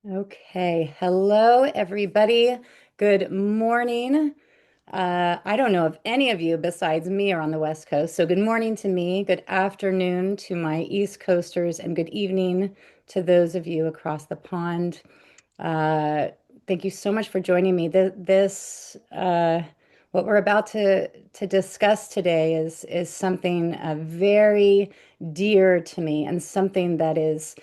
Okay. Hello, everybody. Good morning. I don't know if any of you besides me are on the West Coast. So good morning to me, good afternoon to my East Coasters, and good evening to those of you across the pond. Uh, Thank you so much for joining me. What we're about to discuss today is something very dear to me and something that is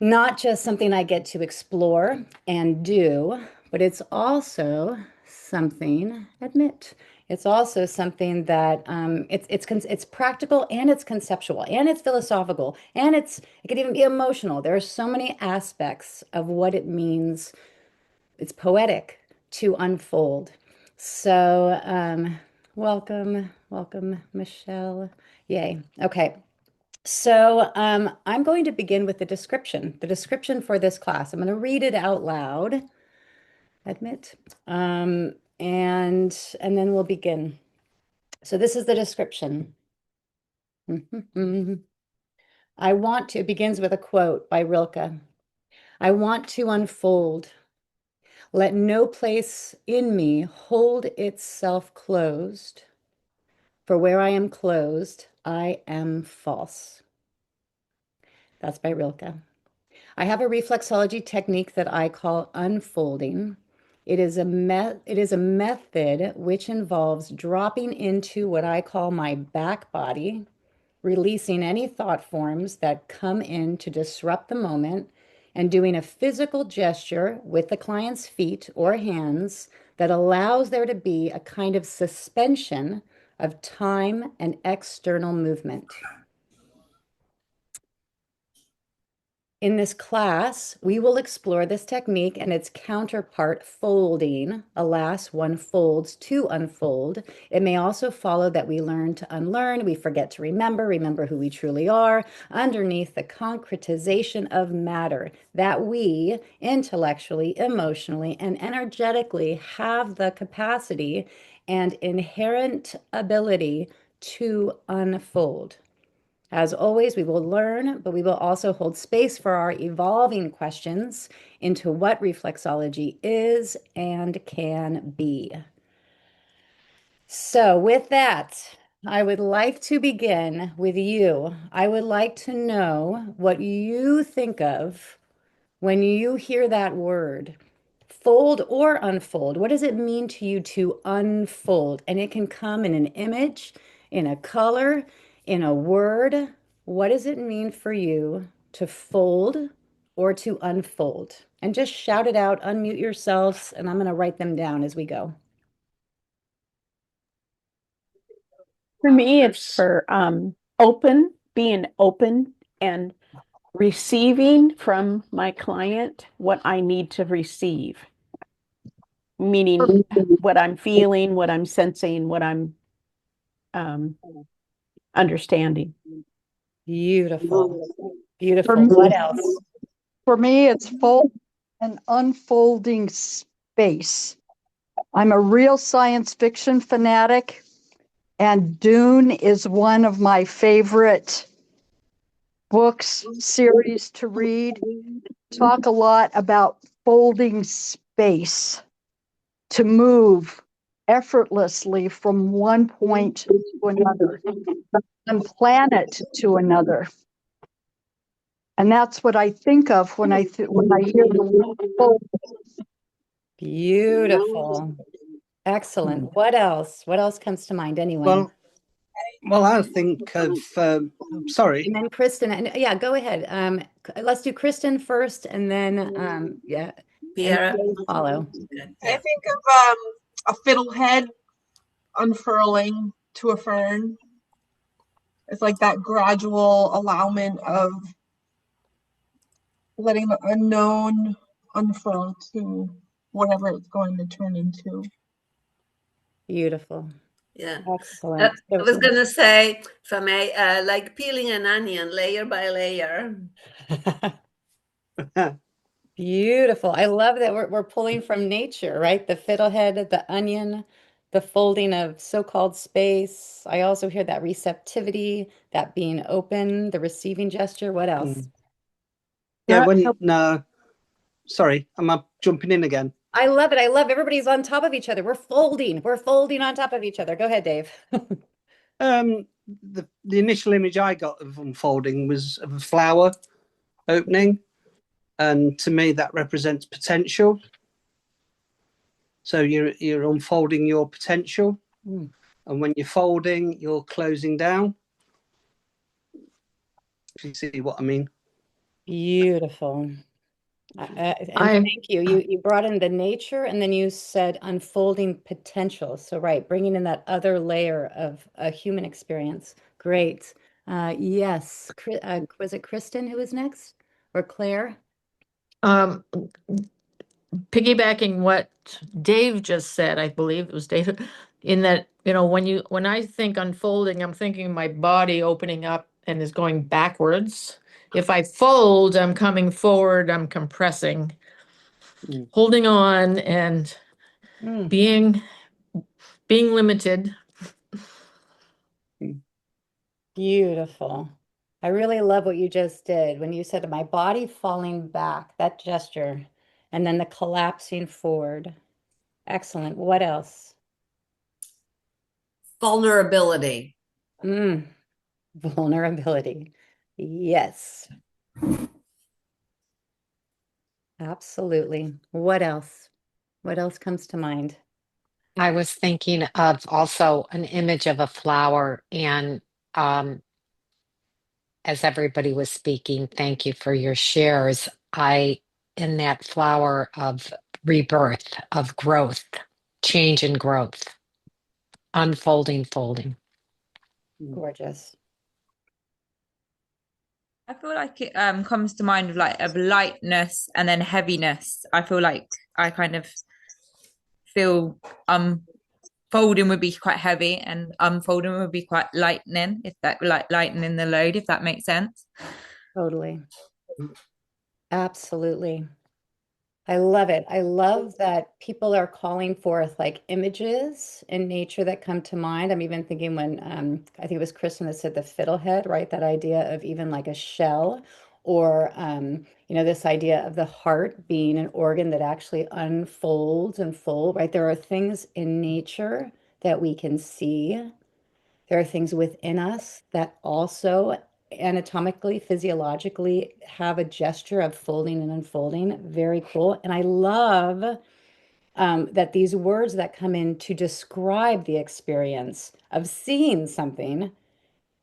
not just something I get to explore and do, but it's also something, admit, it's also something that it's practical and it's conceptual and it's philosophical and it can even be emotional. There are so many aspects of what it means. It's poetic to unfold. So, welcome, Michelle. Yay. Okay. So I'm going to begin with the description for this class. I'm going to read it out loud, admit, and then we'll begin. So this is the description. It begins with a quote by Rilke. I want to unfold. Let no place in me hold itself closed, for where I am closed, I am false. That's by Rilke. I have a reflexology technique that I call unfolding. It is a method which involves dropping into what I call my back body, releasing any thought forms that come in to disrupt the moment, and doing a physical gesture with the client's feet or hands that allows there to be a kind of suspension of time and external movement. In this class, we will explore this technique and its counterpart, folding. Alas, one folds to unfold. It may also follow that we learn to unlearn, we forget to remember who we truly are, underneath the concretization of matter, that we intellectually, emotionally, and energetically have the capacity and inherent ability to unfold. As always, we will learn, but we will also hold space for our evolving questions into what reflexology is and can be. So, with that, I would like to begin with you. I would like to know what you think of when you hear that word. Fold or unfold. What does it mean to you to unfold? And it can come in an image, in a color, in a word. What does it mean for you to fold or to unfold? And just shout it out, unmute yourselves, and I'm going to write them down as we go. For me, it's for being open and receiving from my client what I need to receive, meaning what I'm feeling, what I'm sensing, what I'm um, understanding. Beautiful. For Beautiful. me, What else? for me, it's fold and unfolding space. I'm a real science fiction fanatic, and Dune is one of my favorite books, series to read. Talk a lot about folding space to move effortlessly from one point to another, one planet to another. And that's what I think of when when I hear the word fold. Beautiful. Excellent. What else? What else comes to mind? Anyone? Well, I think of, sorry. And then Kristen, and yeah, go ahead. Let's do Kristen first, and then yeah, Pierre. and then follow. I think of a fiddlehead unfurling to a fern. It's like that gradual allowance of letting the unknown unfurl to whatever it's going to turn into. Beautiful. Yeah. Excellent. I was going to say, from like peeling an onion layer by layer. Beautiful. I love that we're pulling from nature, right? The fiddlehead, the onion, the folding of so-called space. I also hear that receptivity, that being open, the receiving gesture. What else? Yeah, That when help- sorry, am I jumping in again? I love it. I love everybody's on top of each other. We're folding. We're folding on top of each other. Go ahead, Dave. The initial image I got of unfolding was of a flower opening, and to me that represents potential. So you're unfolding your potential, Mm. and when you're folding, you're closing down. If you see what I mean. Beautiful. And I'm thank you. You brought in the nature, and then you said unfolding potential. So right, bringing in that other layer of a human experience. Great. Yes. Was it Kristen who was next, or Claire? um piggybacking what Dave just said, I believe it was Dave, in that, when I think unfolding, I'm thinking my body opening up and is going backwards. If I fold, I'm coming forward, I'm compressing, Mm. holding on and Mm. being limited. Beautiful. I really love what you just did when you said my body falling back, that gesture, and then the collapsing forward. Excellent. What else? Vulnerability. Mm, vulnerability. Yes, absolutely. What else? What else comes to mind? I was thinking of also an image of a flower, and um, as everybody was speaking, thank you for your shares. In that flower of rebirth, of growth, change and growth, unfolding, folding. Gorgeous. I feel like it comes to mind of like of lightness and then heaviness. I feel like I kind of feel folding would be quite heavy and unfolding would be quite lightening, if that like lightening the load, if that makes sense. Totally. Absolutely. I love it. I love that people are calling forth like images in nature that come to mind. I'm even thinking when I think it was Kristen that said the fiddlehead, right? That idea of even like a shell, or this idea of the heart being an organ that actually unfolds and fold, right? There are things in nature that we can see. There are things within us that also anatomically, physiologically have a gesture of folding and unfolding. Very cool. And I love that these words that come in to describe the experience of seeing something,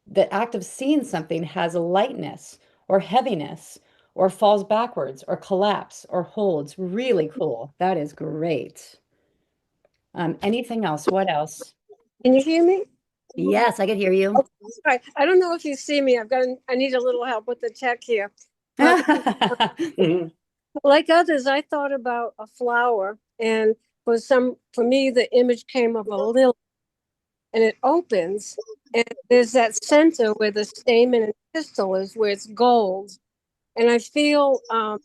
the act of seeing something has a lightness or heaviness or falls backwards or collapse or holds. Really cool. That is great. Anything else? What else? Can you hear me? Yes, I can hear you. Okay. All right. I don't know if you see me. I need a little help with the tech here. But like others, I thought about a flower, and for me, the image came of a lily, and it opens, and there's that center where the stamen and pistil is, where it's gold. And I feel, well,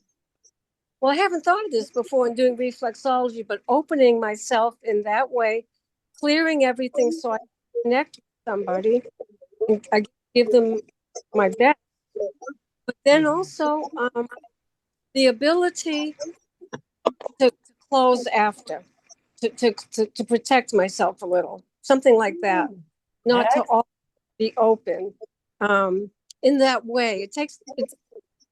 I haven't thought of this before in doing reflexology, but opening myself in that way, clearing everything so I connect with somebody, and I give them my best. But then also the ability to close after, to protect myself a little, something like that, not to all be open. In that way,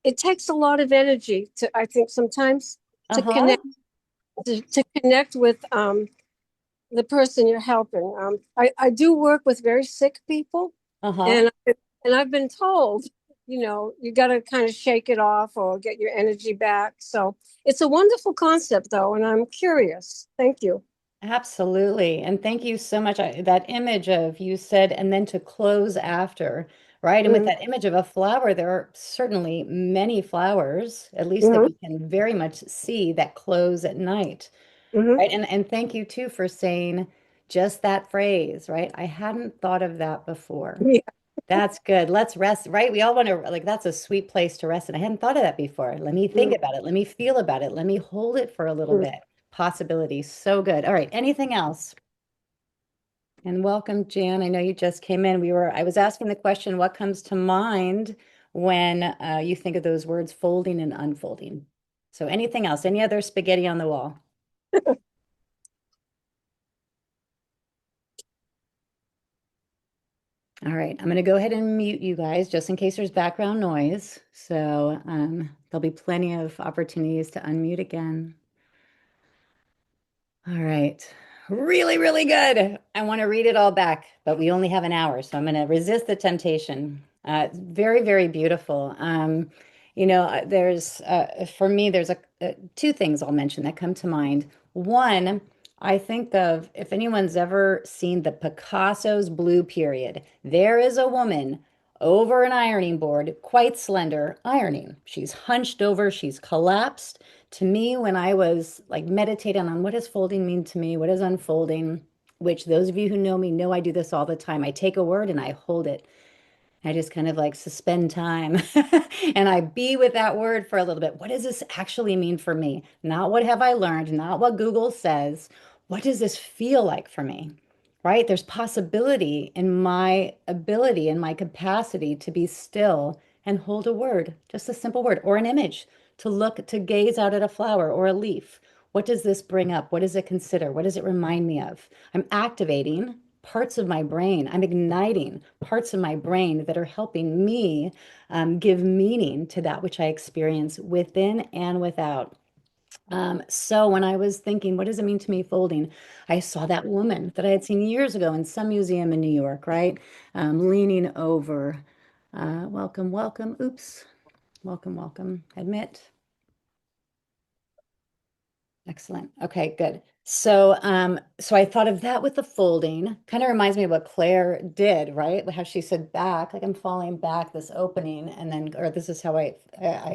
it takes a lot of energy to, I think, sometimes to Uh-huh. connect with the person you're helping. I do work with very sick people, Uh-huh. and I've been told, you got to kind of shake it off or get your energy back. So it's a wonderful concept, though, and I'm curious. Thank you. Absolutely. And thank you so much. That image of you said, and then to close after, right? And with Mhm. that image of a flower, there are certainly many flowers, at least that Mhm. we can very much see, that close at night, Mhm. right? And thank you too for saying just that phrase, right? I hadn't thought of that before. Yeah. That's good. Let's rest, right? We all want to, like, that's a sweet place to rest. And I hadn't thought of that before. Let me think Mhm. about it. Let me feel about it. Let me hold it for a little Mhm. bit. Possibilities. So good. All right. Anything else? And welcome, Jan. I know you just came in. I was asking the question, what comes to mind when you think of those words folding and unfolding? So anything else? Any other spaghetti on the wall? All right, I'm going to go ahead and mute you guys just in case there's background noise. So there'll be plenty of opportunities to unmute again. All right, really, really good. I want to read it all back, but we only have an hour, so I'm going to resist the temptation. Very, very beautiful. There's for me, there's two things I'll mention that come to mind. One, I think of if anyone's ever seen the Picasso's Blue Period, there is a woman over an ironing board, quite slender, ironing. She's hunched over, she's collapsed. To me, when I was like meditating on what does folding mean to me, what is unfolding, which those of you who know me know I do this all the time. I take a word and I hold it. I just kind of like suspend time and I be with that word for a little bit. What does this actually mean for me? Not what have I learned, not what Google says. What does this feel like for me? Right? There's possibility in my ability and my capacity to be still and hold a word, just a simple word or an image, to look, to gaze out at a flower or a leaf. What does this bring up? What does it consider? What does it remind me of? I'm activating parts of my brain. I'm igniting parts of my brain that are helping me give meaning to that which I experience within and without. So when I was thinking, what does it mean to me folding? I saw that woman that I had seen years ago in some museum in New York, right? Leaning over. Welcome, welcome. Oops. Welcome, welcome. Admit. Excellent. Okay, good. So I thought of that with the folding. Kind of reminds me of what Claire did, right? How she said back, like I'm falling back, this opening, and then, or this is how I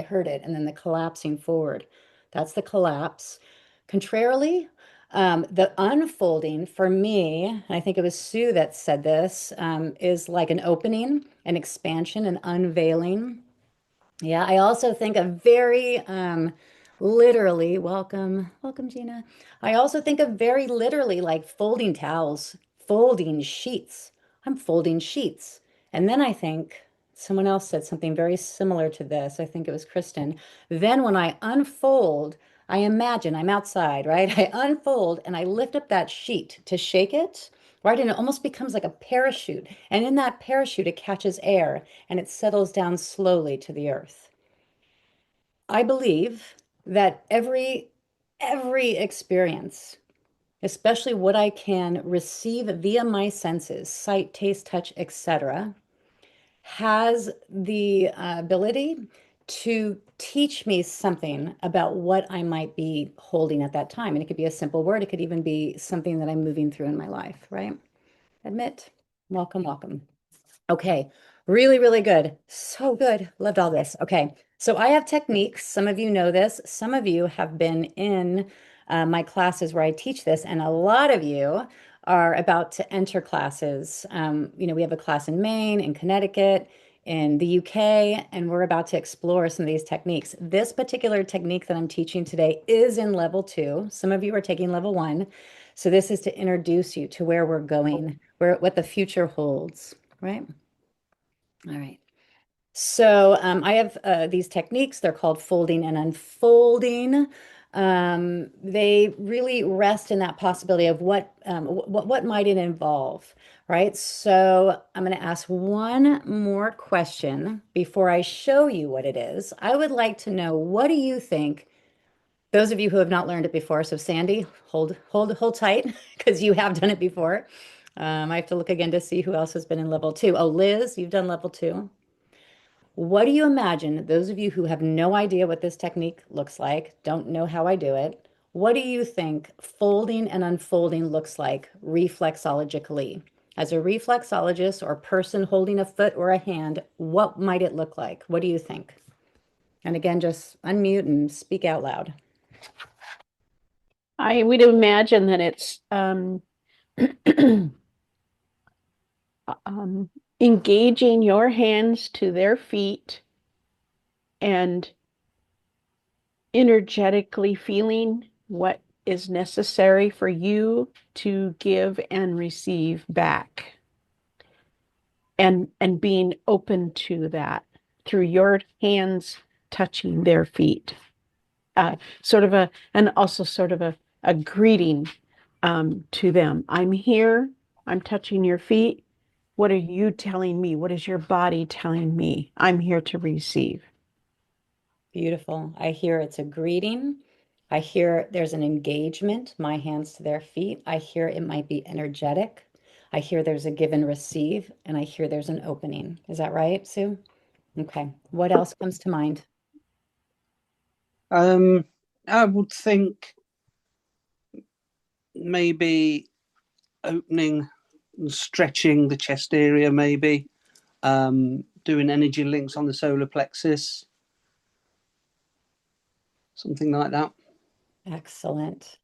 heard it, and then the collapsing forward. That's the collapse. Contrarily, the unfolding for me, and I think it was Sue that said this, is like an opening, an expansion, an unveiling. Yeah, I also think of very literally, welcome, Gina. I also think of very literally like folding towels, folding sheets. I'm folding sheets. And then I think someone else said something very similar to this. I think it was Kristen. Then when I unfold, I imagine I'm outside, right? I unfold and I lift up that sheet to shake it, right? And it almost becomes like a parachute. And in that parachute, it catches air and it settles down slowly to the earth. I believe that every experience, especially what I can receive via my senses, sight, taste, touch, etc., has the ability to teach me something about what I might be holding at that time. And it could be a simple word, it could even be something that I'm moving through in my life, right? Admit, welcome, welcome. Okay, really, really good. So good. Loved all this. Okay, so I have techniques. Some of you know this. Some of you have been in my classes where I teach this, and a lot of you are about to enter classes. We have a class in Maine, in Connecticut, in the UK, and we're about to explore some of these techniques. This particular technique that I'm teaching today is in level 2. Some of you are taking level 1. So this is to introduce you to where we're going, what the future holds, right? All right. So I have these techniques. They're called folding and unfolding. They really rest in that possibility of what might it involve, right? So I'm going to ask one more question before I show you what it is. I would like to know, what do you think? Those of you who have not learned it before, so Sandy, hold tight because you have done it before. I have to look again to see who else has been in level 2. Oh, Liz, you've done level 2. What do you imagine, those of you who have no idea what this technique looks like, don't know how I do it, what do you think folding and unfolding looks like reflexologically? As a reflexologist or person holding a foot or a hand, what might it look like? What do you think? And again, just unmute and speak out loud. I would imagine that it's engaging your hands to their feet and energetically feeling what is necessary for you to give and receive back, and being open to that through your hands touching their feet. sort of a, and also sort of a greeting to them. I'm here. I'm touching your feet. What are you telling me? What is your body telling me? I'm here to receive. Beautiful. I hear it's a greeting. I hear there's an engagement, my hands to their feet. I hear it might be energetic. I hear there's a give and receive, and I hear there's an opening. Is that right, Sue? Okay. What else comes to mind? I would think maybe opening and stretching the chest area, maybe doing energy links on the solar plexus, something like that. Excellent.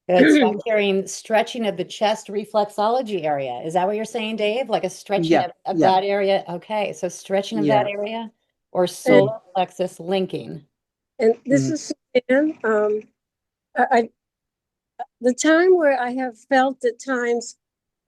Good. So I'm hearing stretching of the chest reflexology area. Is that what you're saying, Dave? Like a stretching Yeah, of yeah, that area? Okay. So stretching of that yeah. area or And, solar plexus linking. and this Mm. is Suzanne. I the time where I have felt at times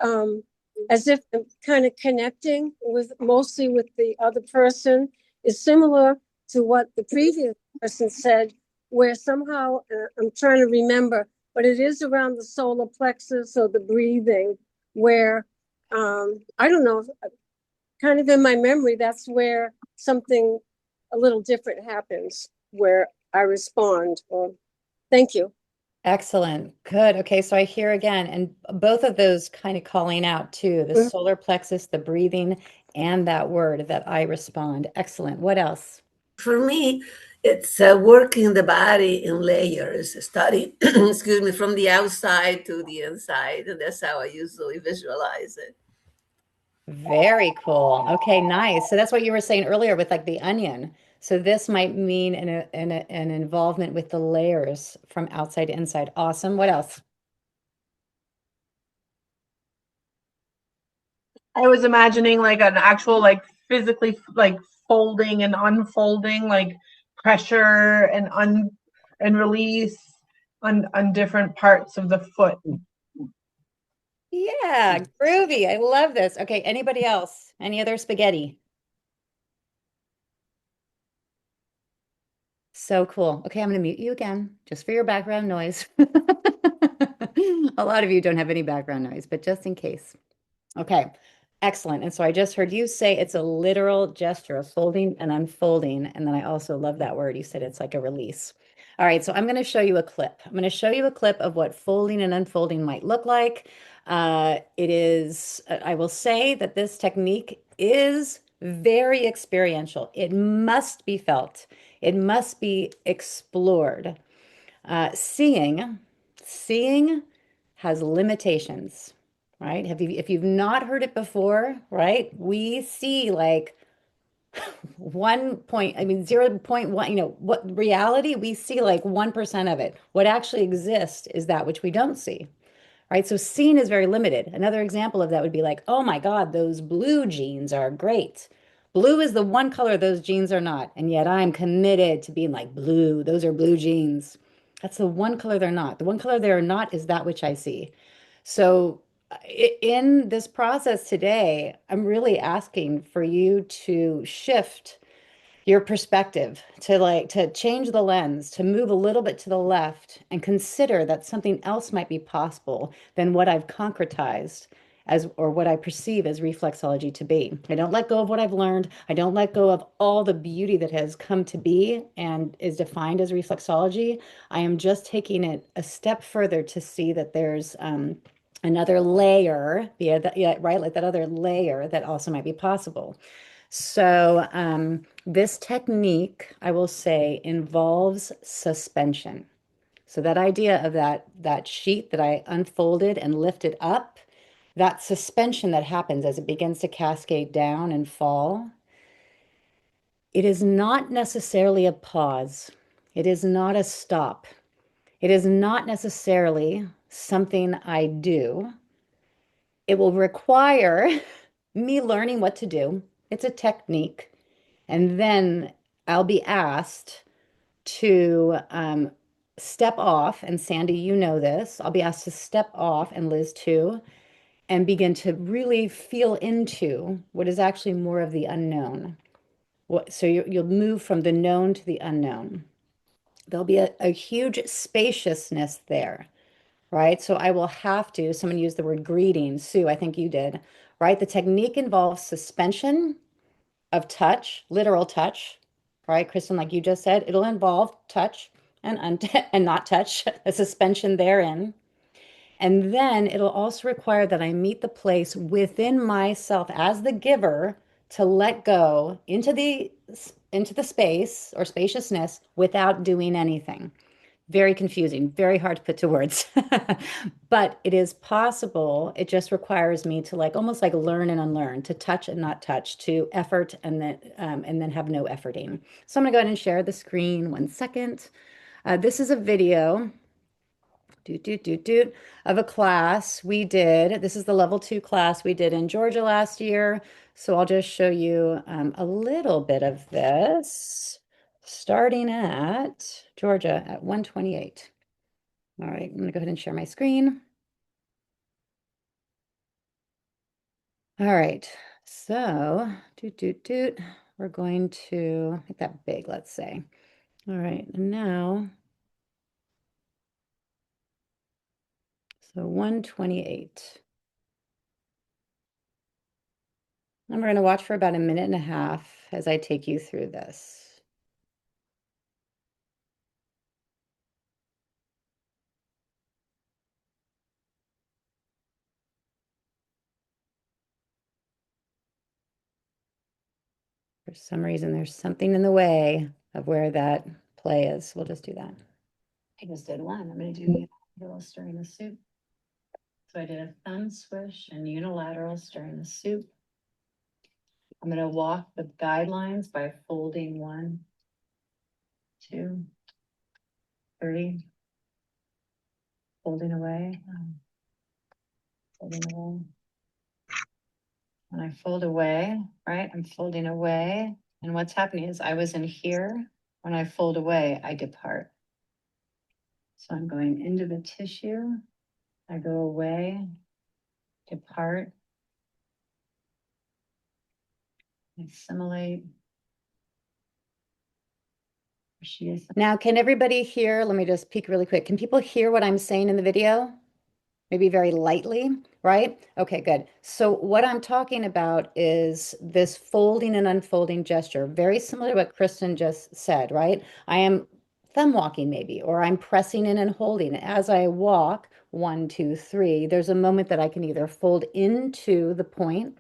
um, as if I'm kind of connecting with mostly with the other person is similar to what the previous person said, where somehow I'm trying to remember, but it is around the solar plexus or the breathing, where I don't know, kind of in my memory, that's where something a little different happens, where I respond. Or thank you. Excellent. Good. Okay. So I hear again, and both of those kind of calling out too, the Mhm. solar plexus, the breathing, and that word that I respond. Excellent. What else? For me, it's working the body in layers, study, excuse me, from the outside to the inside. And that's how I usually visualize it. Very cool. Okay, nice. So that's what you were saying earlier with like the onion. So this might mean an involvement with the layers from outside to inside. Awesome. What else? I was imagining like an actual like physically like folding and unfolding, like pressure and release on different parts of the foot. Yeah, groovy. I love this. Okay, anybody else? Any other spaghetti? So cool. Okay, I'm going to mute you again just for your background noise. A lot of you don't have any background noise, but just in case. Okay, excellent. And so I just heard you say it's a literal gesture of folding and unfolding. And then I also love that word. You said it's like a release. All right, so I'm going to show you a clip. I'm going to show you a clip of what folding and unfolding might look like. I will say that this technique is very experiential. It must be felt. It must be explored. Seeing has limitations, right? If you've not heard it before, right? We see like 0.1, what reality we see like 1% of it. What actually exists is that which we don't see, right? So seeing is very limited. Another example of that would be like, oh my God, those blue jeans are great. Blue is the one color those jeans are not. And yet I'm committed to being like blue. Those are blue jeans. That's the one color they're not. The one color they are not is that which I see. So in this process today, I'm really asking for you to shift your perspective, to change the lens, to move a little bit to the left and consider that something else might be possible than what I've concretized as or what I perceive as reflexology to be. I don't let go of what I've learned. I don't let go of all the beauty that has come to be and is defined as reflexology. I am just taking it a step further to see that there's another layer, yeah, right, like that other layer that also might be possible. So, this technique, I will say, involves suspension. So that idea of that sheet that I unfolded and lifted up, that suspension that happens as it begins to cascade down and fall, it is not necessarily a pause. It is not a stop. It is not necessarily something I do. It will require me learning what to do. It's a technique. And then I'll be asked to step off, and Sandy, you know this. I'll be asked to step off, and Liz too, and begin to really feel into what is actually more of the unknown. So you'll move from the known to the unknown. there'll be a huge spaciousness there, right? So I will have to, someone used the word greeting, Sue, I think you did, right? The technique involves suspension of touch, literal touch, right? Kristen, like you just said, it'll involve touch and not touch, a suspension therein. And then it'll also require that I meet the place within myself as the giver to let go into the space or spaciousness without doing anything. Very confusing, very hard to put to words. But it is possible. It just requires me to like almost like learn and unlearn, to touch and not touch, to effort and then have no efforting. So I'm gonna go ahead and share the screen 1 second. This is a video of a class we did. This is the level 2 class we did in Georgia last year. So I'll just show you a little bit of this, starting at Georgia at 128. All right, I'm gonna go ahead and share my screen. All right, so we're going to make that big, let's say. All right, and now, so 128. And we're going to watch for about 1.5 minutes as I take you through this. For some reason, there's something in the way of where that play is. We'll just do that. I just did one. I'm going to do unilateral stirring the soup. So I did a thumb swish and unilateral stirring the soup. I'm going to walk the guidelines by folding 1, 2, 3, folding away, folding away. When I fold away, right, I'm folding away. And what's happening is I was in here. When I fold away, I depart. So I'm going into the tissue. I go away, depart, assimilate. Now, can everybody hear? Let me just peek really quick. Can people hear what I'm saying in the video? Maybe very lightly, right? Okay, good. So what I'm talking about is this folding and unfolding gesture, very similar to what Kristen just said, right? I am thumb walking maybe, or I'm pressing in and holding. As I walk, 1, 2, 3, there's a moment that I can either fold into the point,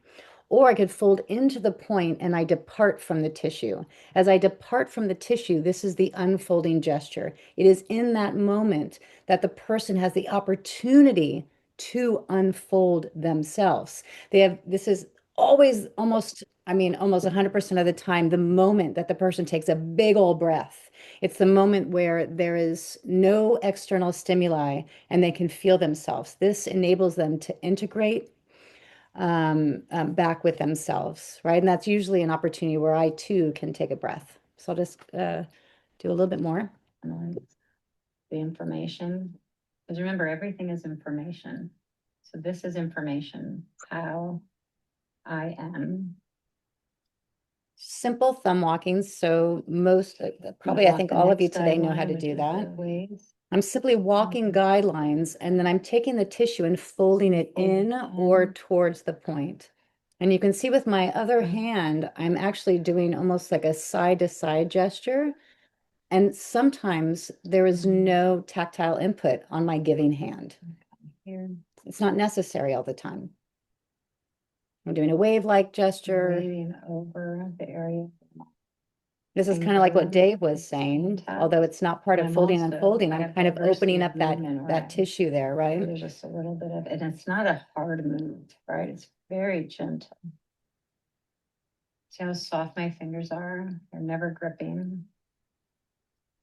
or I could fold into the point and I depart from the tissue. As I depart from the tissue, this is the unfolding gesture. It is in that moment that the person has the opportunity to unfold themselves. This is always almost 100% of the time, the moment that the person takes a big old breath. It's the moment where there is no external stimuli and they can feel themselves. This enables them to integrate back with themselves, right? And that's usually an opportunity where I too can take a breath. So I'll just do a little bit more. The information, because remember, everything is information. So this is information, how I am. Simple thumb walking. So most, probably I think all of you today know how to do that. I'm simply walking guidelines and then I'm taking the tissue and folding it in or towards the point. And you can see with my other hand, I'm actually doing almost like a side to side gesture. And sometimes there is no tactile input on my giving hand. It's not necessary all the time. I'm doing a wave-like gesture. Waving over the area. This is kind of like what Dave was saying, although it's not part of folding and unfolding. I'm kind of opening up that tissue there, right? There's just a little bit of it, and it's not a hard move, right? It's very gentle. See how soft my fingers are? They're never gripping.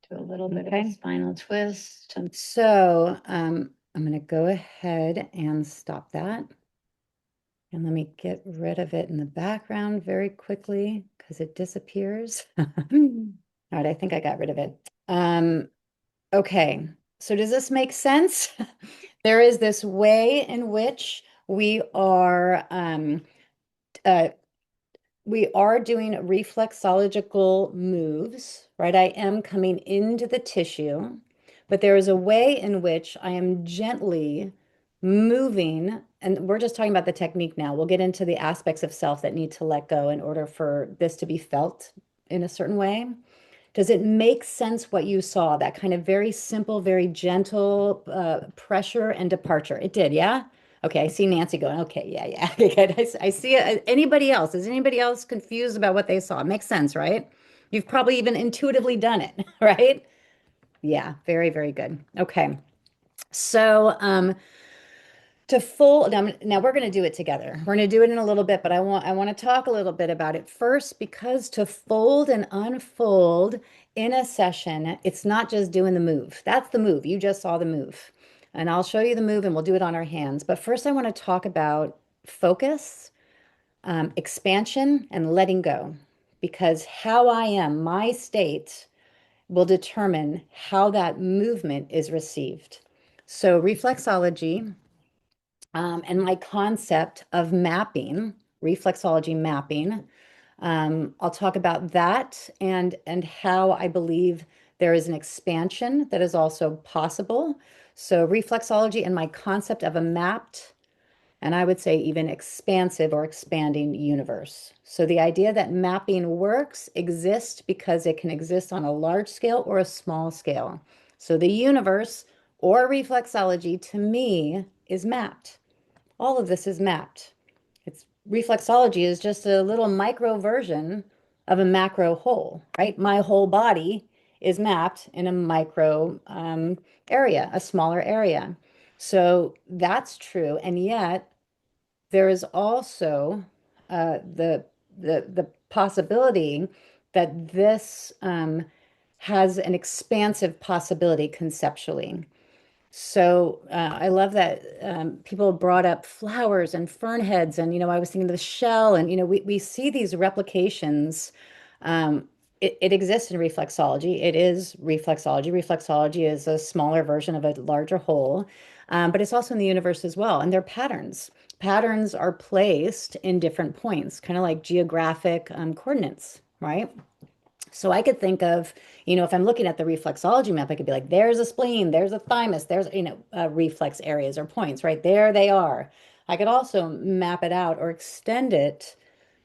Do a little bit of a spinal twist. And so I'm going to go ahead and stop that. And let me get rid of it in the background very quickly because it disappears. All right, I think I got rid of it. Okay, so does this make sense? There is this way in which we are doing reflexological moves, right? I am coming into the tissue, but there is a way in which I am gently moving. And we're just talking about the technique now. We'll get into the aspects of self that need to let go in order for this to be felt in a certain way. Does it make sense what you saw? That kind of very simple, very gentle pressure and departure. It did, yeah? Okay, I see Nancy going, okay, yeah, yeah. Okay, good. I see it. Anybody else? Is anybody else confused about what they saw? It makes sense, right? You've probably even intuitively done it, right? Yeah, very, very good. Okay. So, to fold now we're going to do it together. We're going to do it in a little bit, but I want to talk a little bit about it first, because to fold and unfold in a session, it's not just doing the move. That's the move. You just saw the move. And I'll show you the move and we'll do it on our hands. But first I want to talk about focus, expansion, and letting go, because how I am, my state, will determine how that movement is received. So reflexology, and my concept of mapping, reflexology mapping. I'll talk about that and how I believe there is an expansion that is also possible. So reflexology and my concept of a mapped, and I would say even expansive or expanding universe. So the idea that mapping works exists because it can exist on a large scale or a small scale. So the universe or reflexology to me is mapped. All of this is mapped. It's reflexology is just a little micro version of a macro whole, right? My whole body is mapped in a micro area, a smaller area. So that's true. And yet there is also the possibility that this has an expansive possibility conceptually. So I love that people brought up flowers and fern heads, and I was thinking of the shell, and we see these replications. It exists in reflexology. It is reflexology. Reflexology is a smaller version of a larger whole, but it's also in the universe as well. And they're patterns. Patterns are placed in different points, kind of like geographic coordinates, right? So I could think of, if I'm looking at the reflexology map, I could be like, there's a spleen, there's a thymus, there's, reflex areas or points, right? There they are. I could also map it out or extend it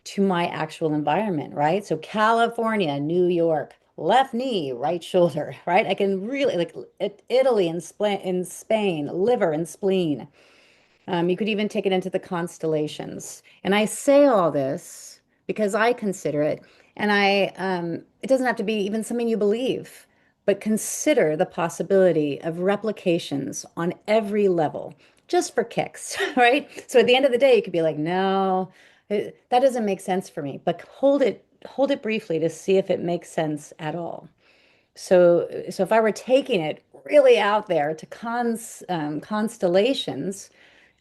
to my actual environment, right? So California, New York, left knee, right shoulder, right? I can really like Italy and Spain, liver and spleen. You could even take it into the constellations. And I say all this because I consider it, and it doesn't have to be even something you believe, but consider the possibility of replications on every level, just for kicks, right? So at the end of the day, you could be like, no, that doesn't make sense for me, but hold it briefly to see if it makes sense at all. So if I were taking it really out there to constellations,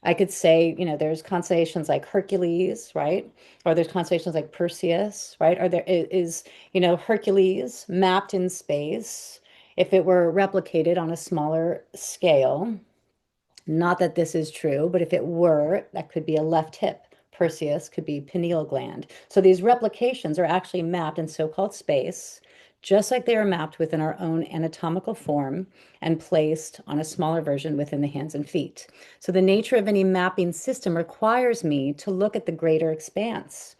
I could say, there's constellations like Hercules, right? Or there's constellations like Perseus, right? Or there is, Hercules mapped in space. If it were replicated on a smaller scale, not that this is true, but if it were, that could be a left hip. Perseus could be pineal gland. So these replications are actually mapped in so-called space, just like they are mapped within our own anatomical form and placed on a smaller version within the hands and feet. So the nature of any mapping system requires me to look at the greater expanse,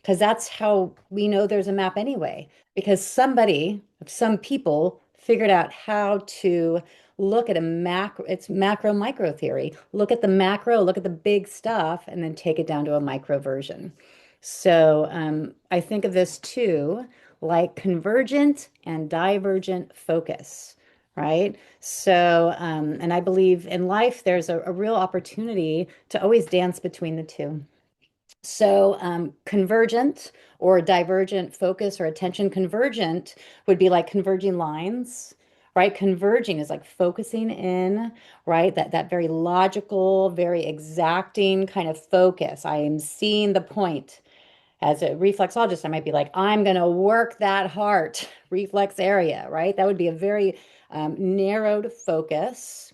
because that's how we know there's a map anyway, because some people figured out how to look at it's macro micro theory, look at the macro, look at the big stuff, and then take it down to a micro version. So I think of this too like convergent and divergent focus, right? So, and I believe in life, there's a real opportunity to always dance between the two. So, convergent or divergent focus or attention, convergent would be like converging lines, right? Converging is like focusing in, right? That very logical, very exacting kind of focus. I am seeing the point. As a reflexologist, I might be like, I'm going to work that heart reflex area, right? That would be a very narrowed focus.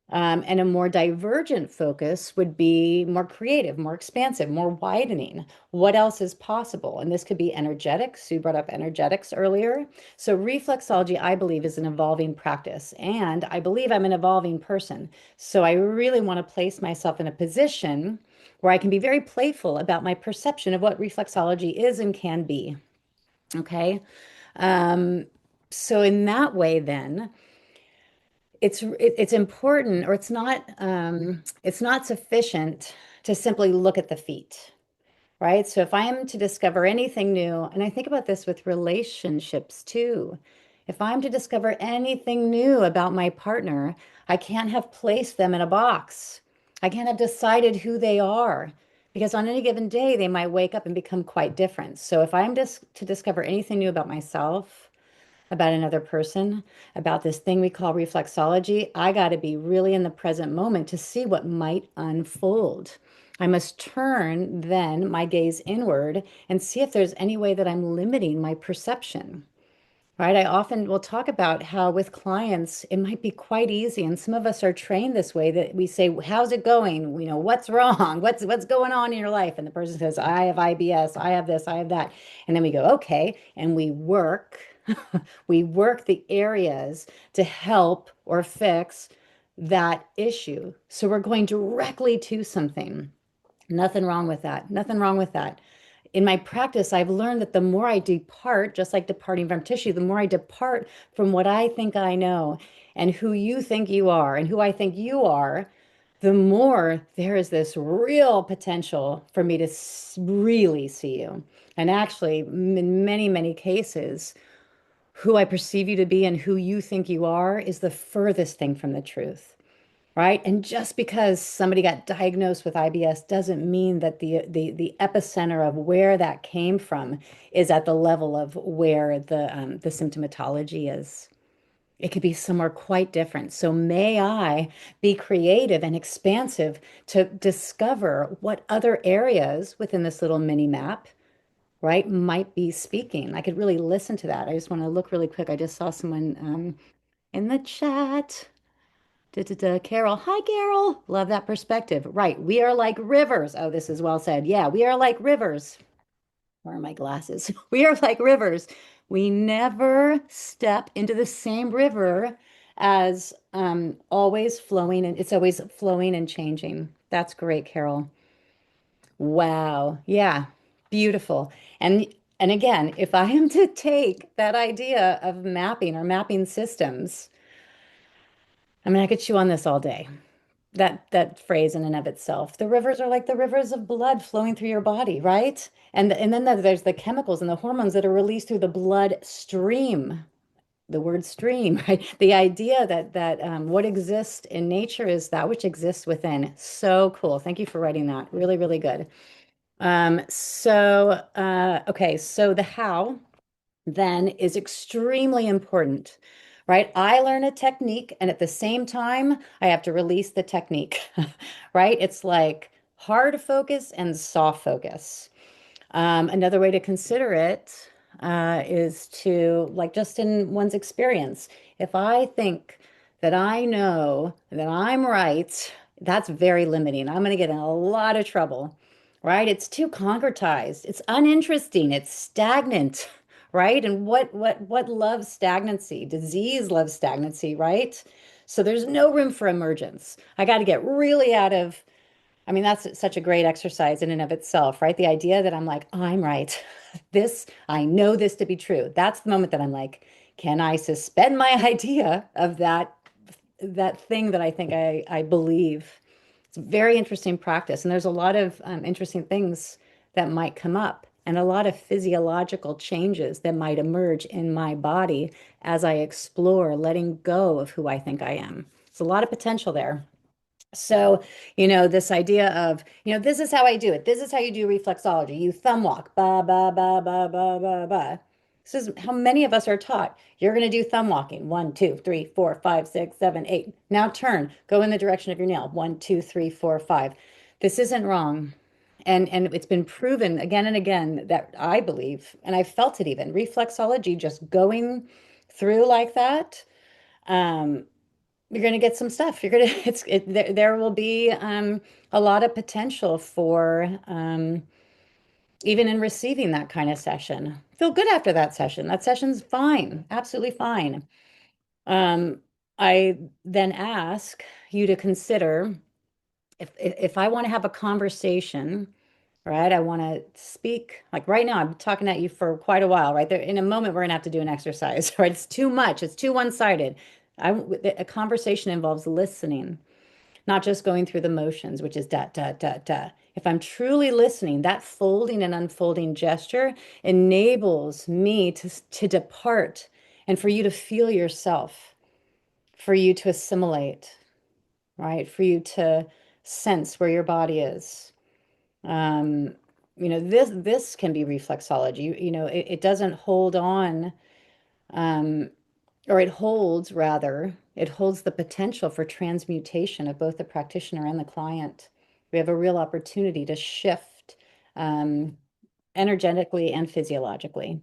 And a more divergent focus would be more creative, more expansive, more widening. What else is possible? And this could be energetics. Sue brought up energetics earlier. So reflexology, I believe, is an evolving practice. And I believe I'm an evolving person. So I really want to place myself in a position where I can be very playful about my perception of what reflexology is and can be. Okay. Um, so in that way, then, it's important, or it's not sufficient to simply look at the feet, right? So if I am to discover anything new, and I think about this with relationships too, if I'm to discover anything new about my partner, I can't have placed them in a box. I can't have decided who they are, because on any given day they might wake up and become quite different. So if I'm just to discover anything new about myself, about another person, about this thing we call reflexology, I got to be really in the present moment to see what might unfold. I must turn then my gaze inward and see if there's any way that I'm limiting my perception. Right? I often will talk about how with clients, it might be quite easy. And some of us are trained this way that we say, how's it going? You know, what's wrong? What's going on in your life? And the person says, I have IBS, I have this, I have that. And then we go, okay. And we work, we work the areas to help or fix that issue. So we're going directly to something. Nothing wrong with that. Nothing wrong with that. In my practice, I've learned that the more I depart, just like departing from tissue, the more I depart from what I think I know and who you think you are and who I think you are, the more there is this real potential for me to really see you. And actually, in many, many cases, who I perceive you to be and who you think you are is the furthest thing from the truth. Right. And just because somebody got diagnosed with IBS doesn't mean that the epicenter of where that came from is at the level of where the symptomatology is. It could be somewhere quite different. So may I be creative and expansive to discover what other areas within this little mini map, right, might be speaking. I could really listen to that. I just want to look really quick. I just saw someone in the chat. Carol. Hi, Carol. Love that perspective. Right. We are like rivers. Oh, this is well said. Yeah, we are like rivers. Where are my glasses? We are like rivers. We never step into the same river as always flowing, and it's always flowing and changing. That's great, Carol. Wow. Yeah. Beautiful. And again, if I am to take that idea of mapping or mapping systems, I mean, I could chew on this all day. That phrase in and of itself. The rivers are like the rivers of blood flowing through your body, right? And then there's the chemicals and the hormones that are released through the blood stream. The word stream, right? The idea that what exists in nature is that which exists within. So cool. Thank you for writing that. Really, really good. Okay, so the how then is extremely important, right? I learn a technique, and at the same time, I have to release the technique, right? It's like hard focus and soft focus. Another way to consider it is to, like, just in one's experience, if I think that I know that I'm right, that's very limiting. I'm going to get in a lot of trouble, right? It's too concretized. It's uninteresting. It's stagnant, right? And what loves stagnancy? Disease loves stagnancy, right? So there's no room for emergence. I got to get really out of, I mean, that's such a great exercise in and of itself, right? The idea that I'm like, I'm right. This, I know this to be true. That's the moment that I'm like, can I suspend my idea of that thing that I think I believe? It's a very interesting practice. And there's a lot of interesting things that might come up and a lot of physiological changes that might emerge in my body as I explore letting go of who I think I am. There's a lot of potential there. So, this idea of, this is how I do it. This is how you do reflexology. You thumb walk, ba, ba, ba, ba, ba, ba, ba. This is how many of us are taught. You're going to do thumb walking. 1, 2, 3, 4, 5, 6, 7, 8. Now turn, go in the direction of your nail. 1, 2, 3, 4, 5. This isn't wrong. And it's been proven again and again that I believe, and I felt it even, reflexology, just going through like that, you're going to get some stuff. You're going to, there will be a lot of potential for even in receiving that kind of session. Feel good after that session. That session's fine, absolutely fine. I then ask you to consider if I want to have a conversation, right? I want to speak like right now. I'm talking at you for quite a while, right? There, in a moment, we're gonna have to do an exercise, right? It's too much. It's too one-sided. A conversation involves listening, not just going through the motions, which is da da da da. If I'm truly listening, that folding and unfolding gesture enables me to depart and for you to feel yourself, for you to assimilate, right? For you to sense where your body is. Um, this can be reflexology. It doesn't hold on, um, or it holds rather, it holds the potential for transmutation of both the practitioner and the client. We have a real opportunity to shift um, energetically and physiologically.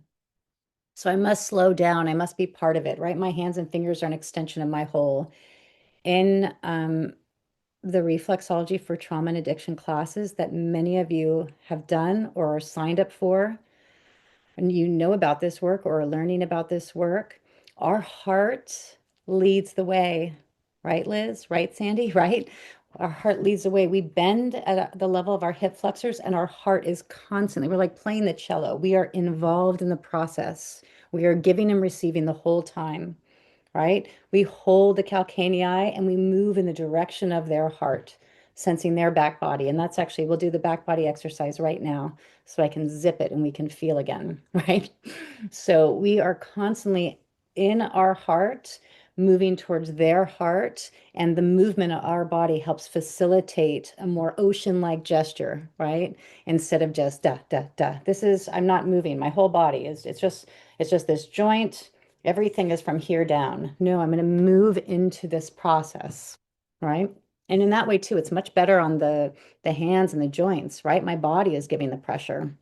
So I must slow down. I must be part of it, right? My hands and fingers are an extension of my whole. In the reflexology for trauma and addiction classes that many of you have done or are signed up for, and you know about this work or are learning about this work, our heart leads the way, right, Liz? Right, Sandy? Right? Our heart leads the way. We bend at the level of our hip flexors, and our heart is constantly, we're like playing the cello. We are involved in the process. We are giving and receiving the whole time, right? We hold the calcanei and we move in the direction of their heart, sensing their back body. And that's actually, we'll do the back body exercise right now so I can zip it and we can feel again, right? So we are constantly in our heart, moving towards their heart, and the movement of our body helps facilitate a more ocean-like gesture, right? Instead of just da da da. This is, I'm not moving. My whole body is, it's just this joint. Everything is from here down. No, I'm going to move into this process, right? And in that way too, it's much better on the hands and the joints, right? My body is giving the pressure.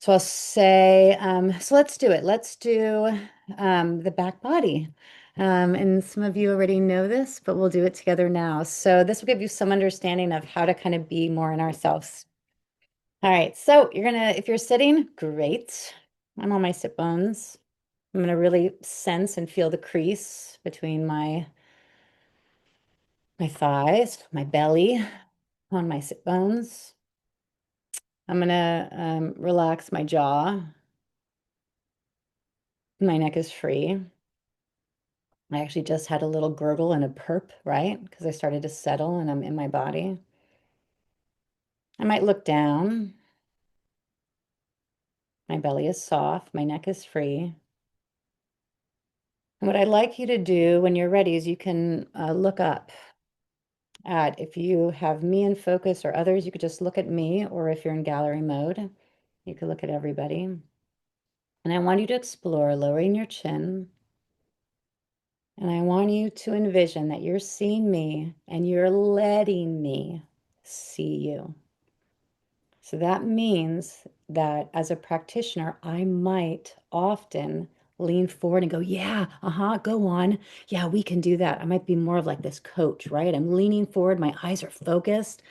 So I'll say, so let's do it. Let's do the back body. And some of you already know this, but we'll do it together now. So this will give you some understanding of how to kind of be more in ourselves. All right, so you're gonna, if you're sitting, great. I'm on my sit bones. I'm gonna really sense and feel the crease between my thighs, my belly, on my sit bones. I'm gonna relax my jaw. My neck is free. I actually just had a little gurgle and a burp, right? Because I started to settle and I'm in my body. I might look down. My belly is soft. My neck is free. And what I'd like you to do when you're ready is you can look up at, if you have me in focus or others, you could just look at me, or if you're in gallery mode, you could look at everybody. And I want you to explore lowering your chin. And I want you to envision that you're seeing me and you're letting me see you. So that means that as a practitioner, I might often lean forward and go, yeah, go on. Yeah, we can do that. I might be more of like this coach, right? I'm leaning forward, my eyes are focused.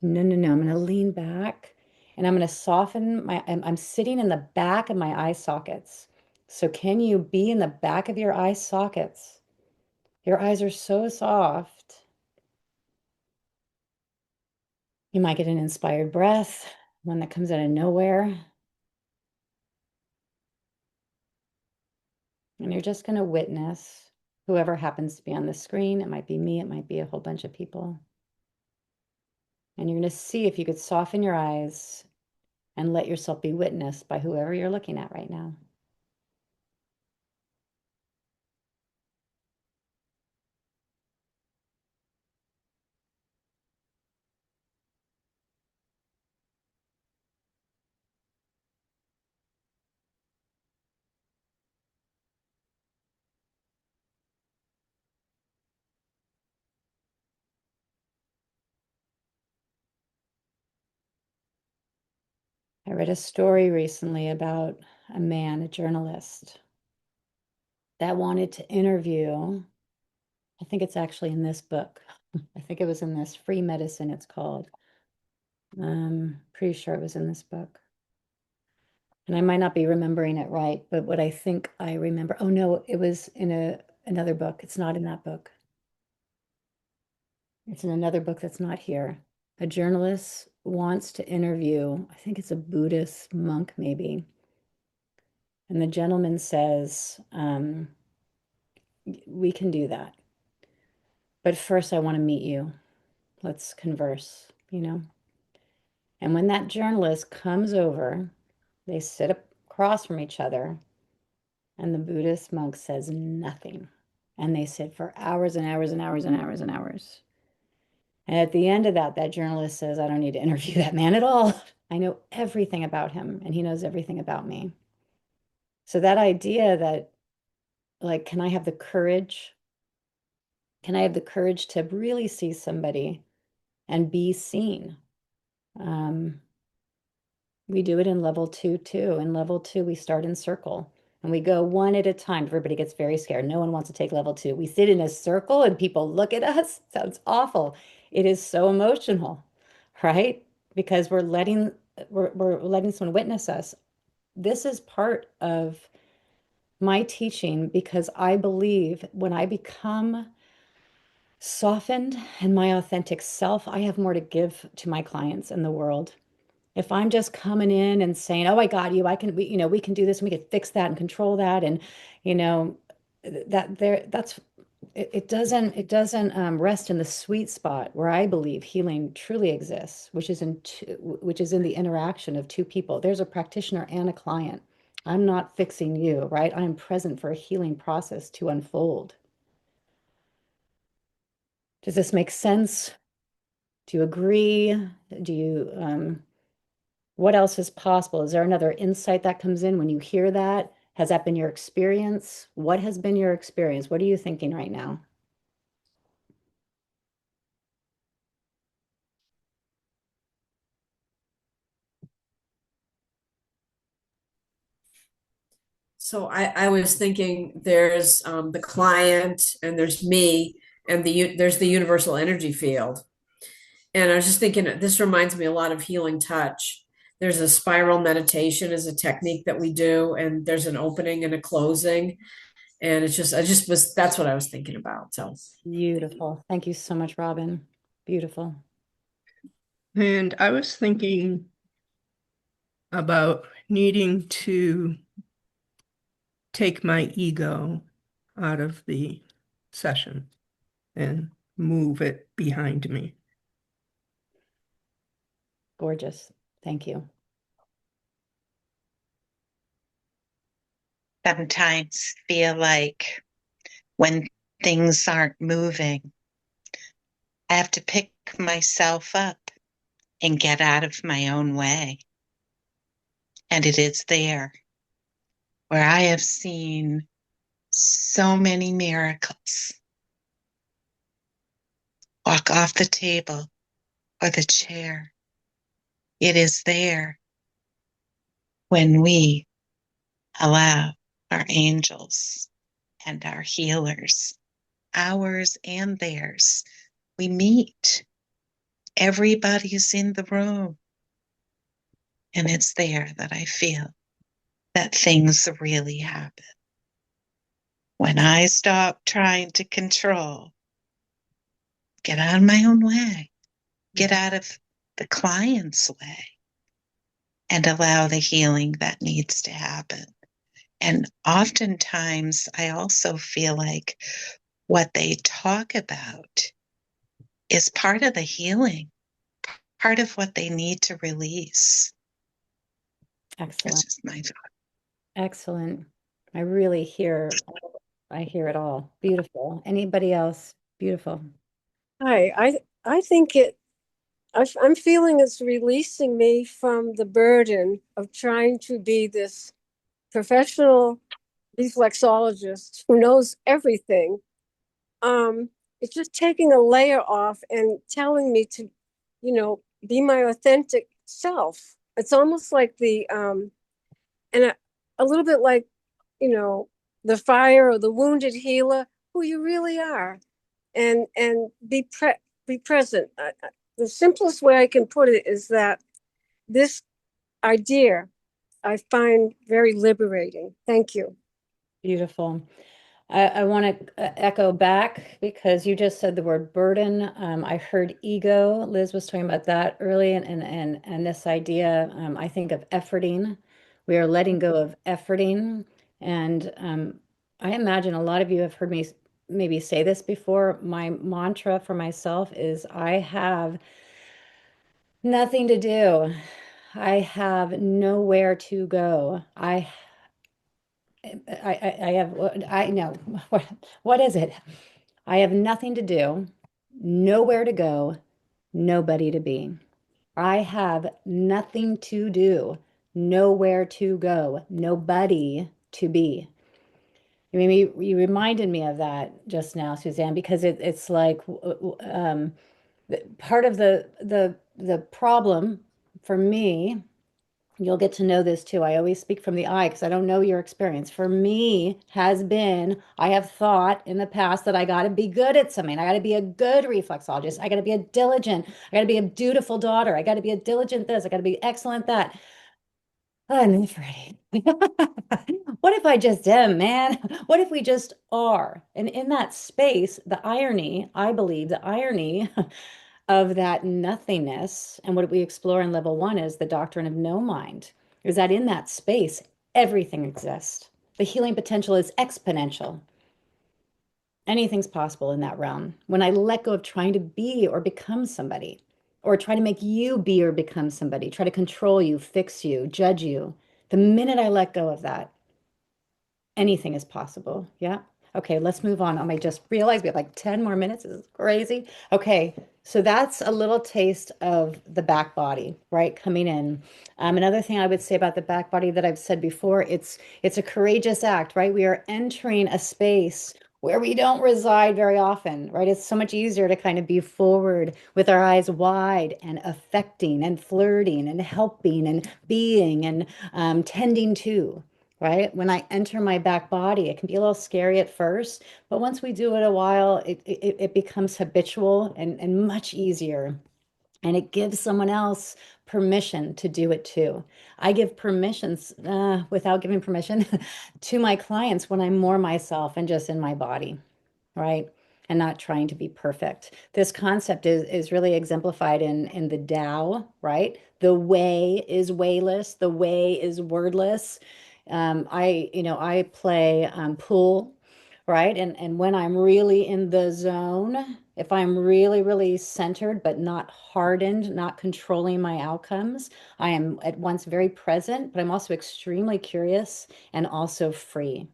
No, no, no. I'm going to lean back and I'm going to soften I'm sitting in the back of my eye sockets. So can you be in the back of your eye sockets? Your eyes are so soft. You might get an inspired breath, one that comes out of nowhere. And you're just going to witness whoever happens to be on the screen. It might be me, it might be a whole bunch of people. And you're going to see if you could soften your eyes and let yourself be witnessed by whoever you're looking at right now. I read a story recently about a man, a journalist, that wanted to interview. I think it's actually in this book. I think it was in this Free Medicine, it's called. Pretty sure it was in this book. And I might not be remembering it right, but what I think I remember, oh no, it was in another book. It's not in that book. It's in another book that's not here. A journalist wants to interview, I think it's a Buddhist monk, maybe. And the gentleman says, we can do that. But first, I want to meet you. Let's converse, you know? And when that journalist comes over, they sit across from each other, and the Buddhist monk says nothing. And they sit for hours and hours and hours and hours and hours. And at the end of that, that journalist says, I don't need to interview that man at all. I know everything about him, and he knows everything about me. So that idea that, like, can I have the courage? Can I have the courage to really see somebody and be seen? We do it in level 2 too. In level 2, we start in circle and we go one at a time. Everybody gets very scared. No one wants to take level 2. We sit in a circle and people look at us. Sounds awful. It is so emotional, right? Because we're letting someone witness us. This is part of my teaching because I believe when I become softened and my authentic self, I have more to give to my clients in the world. If I'm just coming in and saying, "Oh, I got you. We can do this and we can fix that and control that," and you know, it doesn't rest in the sweet spot where I believe healing truly exists, which is in the interaction of two people. There's a practitioner and a client. I'm not fixing you, right? I'm present for a healing process to unfold. Does this make sense? Do you agree? Do you, what else is possible? Is there another insight that comes in when you hear that? Has that been your experience? What has been your experience? What are you thinking right now? So I was thinking there's the client and there's me and there's the universal energy field. And I was just thinking this reminds me a lot of healing touch. There's a spiral meditation as a technique that we do, and there's an opening and a closing. And that's what I was thinking about. So Beautiful. Thank you so much, Robin. Beautiful. And I was thinking about needing to take my ego out of the session and move it behind me. Gorgeous. Thank you. Sometimes feel like when things aren't moving, I have to pick myself up and get out of my own way. And it is there where I have seen so many miracles walk off the table or the chair. It is there when we allow our angels and our healers, ours and theirs, we meet. Everybody's in the room. And it's there that I feel that things really happen. When I stop trying to control, get out of my own way, get out of the client's way, and allow the healing that needs to happen. And oftentimes, I also feel like what they talk about is part of the healing, part of what they need to release. Excellent. That's just my thought. Excellent. I really I hear it all. Beautiful. Anybody else? Beautiful. Hi, I think I'm feeling it's releasing me from the burden of trying to be this professional reflexologist who knows everything. It's just taking a layer off and telling me to, be my authentic self. It's almost like and a little bit like, the fire or the wounded healer, who you really are, and be present. The simplest way I can put it is that this idea I find very liberating. Thank you. Beautiful. I want to echo back because you just said the word burden. I heard ego. Liz was talking about that early, and this idea. I think of efforting. We are letting go of efforting, and I imagine a lot of you have heard me maybe say this before. My mantra for myself is, I have nothing to do. I have nowhere to go. I have, I know, what is it? I have nothing to do, nowhere to go, nobody to be. I have nothing to do, nowhere to go, nobody to be. You reminded me of that just now, Suzanne, because it's like part of the problem for me. You'll get to know this too. I always speak from the I because I don't know your experience. For me, has been, I have thought in the past that I got to be good at something. I got to be a good reflexologist. I got to be a diligent. I got to be a dutiful daughter. I got to be a diligent this. I got to be excellent that. I'm afraid. What if I just am, man? What if we just are? And in that space, the irony, I believe, the irony of that nothingness, and what we explore in level one is the doctrine of no mind, is that in that space, everything exists. The healing potential is exponential. Anything's possible in that realm. When I let go of trying to be or become somebody, or try to make you be or become somebody, try to control you, fix you, judge you, the minute I let go of that, anything is possible. Yeah. Okay, let's move on. I just realized we have like 10 more minutes. This is crazy. Okay, so that's a little taste of the back body, right? Coming in. Another thing I would say about the back body that I've said before, it's a courageous act, right? We are entering a space where we don't reside very often, right? It's so much easier to kind of be forward with our eyes wide and affecting and flirting and helping and being and tending to, right? When I enter my back body, it can be a little scary at first, but once we do it a while, it becomes habitual and much easier. And it gives someone else permission to do it too. I give permissions without giving permission to my clients when I'm more myself and just in my body, right? And not trying to be perfect. This concept is really exemplified in the Tao, right? The way is wayless, the way is wordless. I play pool, right? And when I'm really in the zone, if I'm really, really centered, but not hardened, not controlling my outcomes, I am at once very present, but I'm also extremely curious and also free.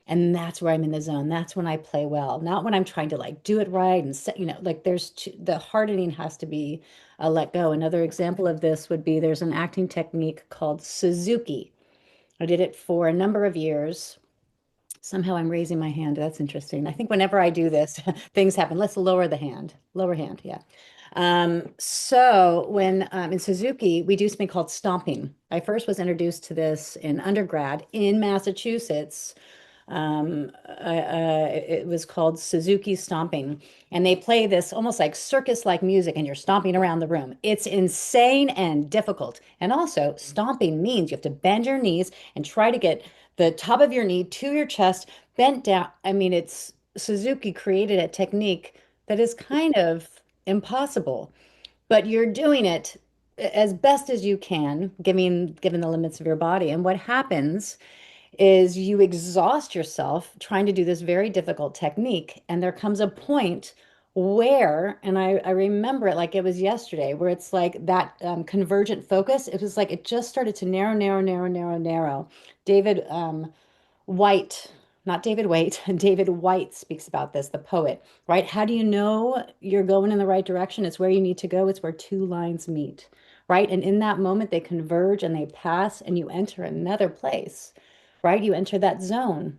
And that's where I'm in the zone. That's when I play well, not when I'm trying to like do it right and set, like the hardening has to be a let go. Another example of this would be there's an acting technique called Suzuki. I did it for a number of years. Somehow I'm raising my hand. That's interesting. I think whenever I do this, things happen. Let's lower the hand. Lower hand, yeah. So when in Suzuki, we do something called stomping. I first was introduced to this in undergrad in Massachusetts. It was called Suzuki Stomping, and they play this almost like circus-like music, and you're stomping around the room. It's insane and difficult. And also, stomping means you have to bend your knees and try to get the top of your knee to your chest, bent down. I mean, it's Suzuki created a technique that is kind of impossible, but you're doing it as best as you can, given the limits of your body. And what happens is you exhaust yourself trying to do this very difficult technique. And there comes a point where, and I remember it like it was yesterday, where it's like that convergent focus. It was like it just started to narrow, narrow, narrow, narrow, narrow. David White, not David Waite, David White speaks about this, the poet, right? How do you know you're going in the right direction? It's where you need to go. It's where two lines meet, right? And in that moment, they converge and they pass, and you enter another place, right? You enter that zone.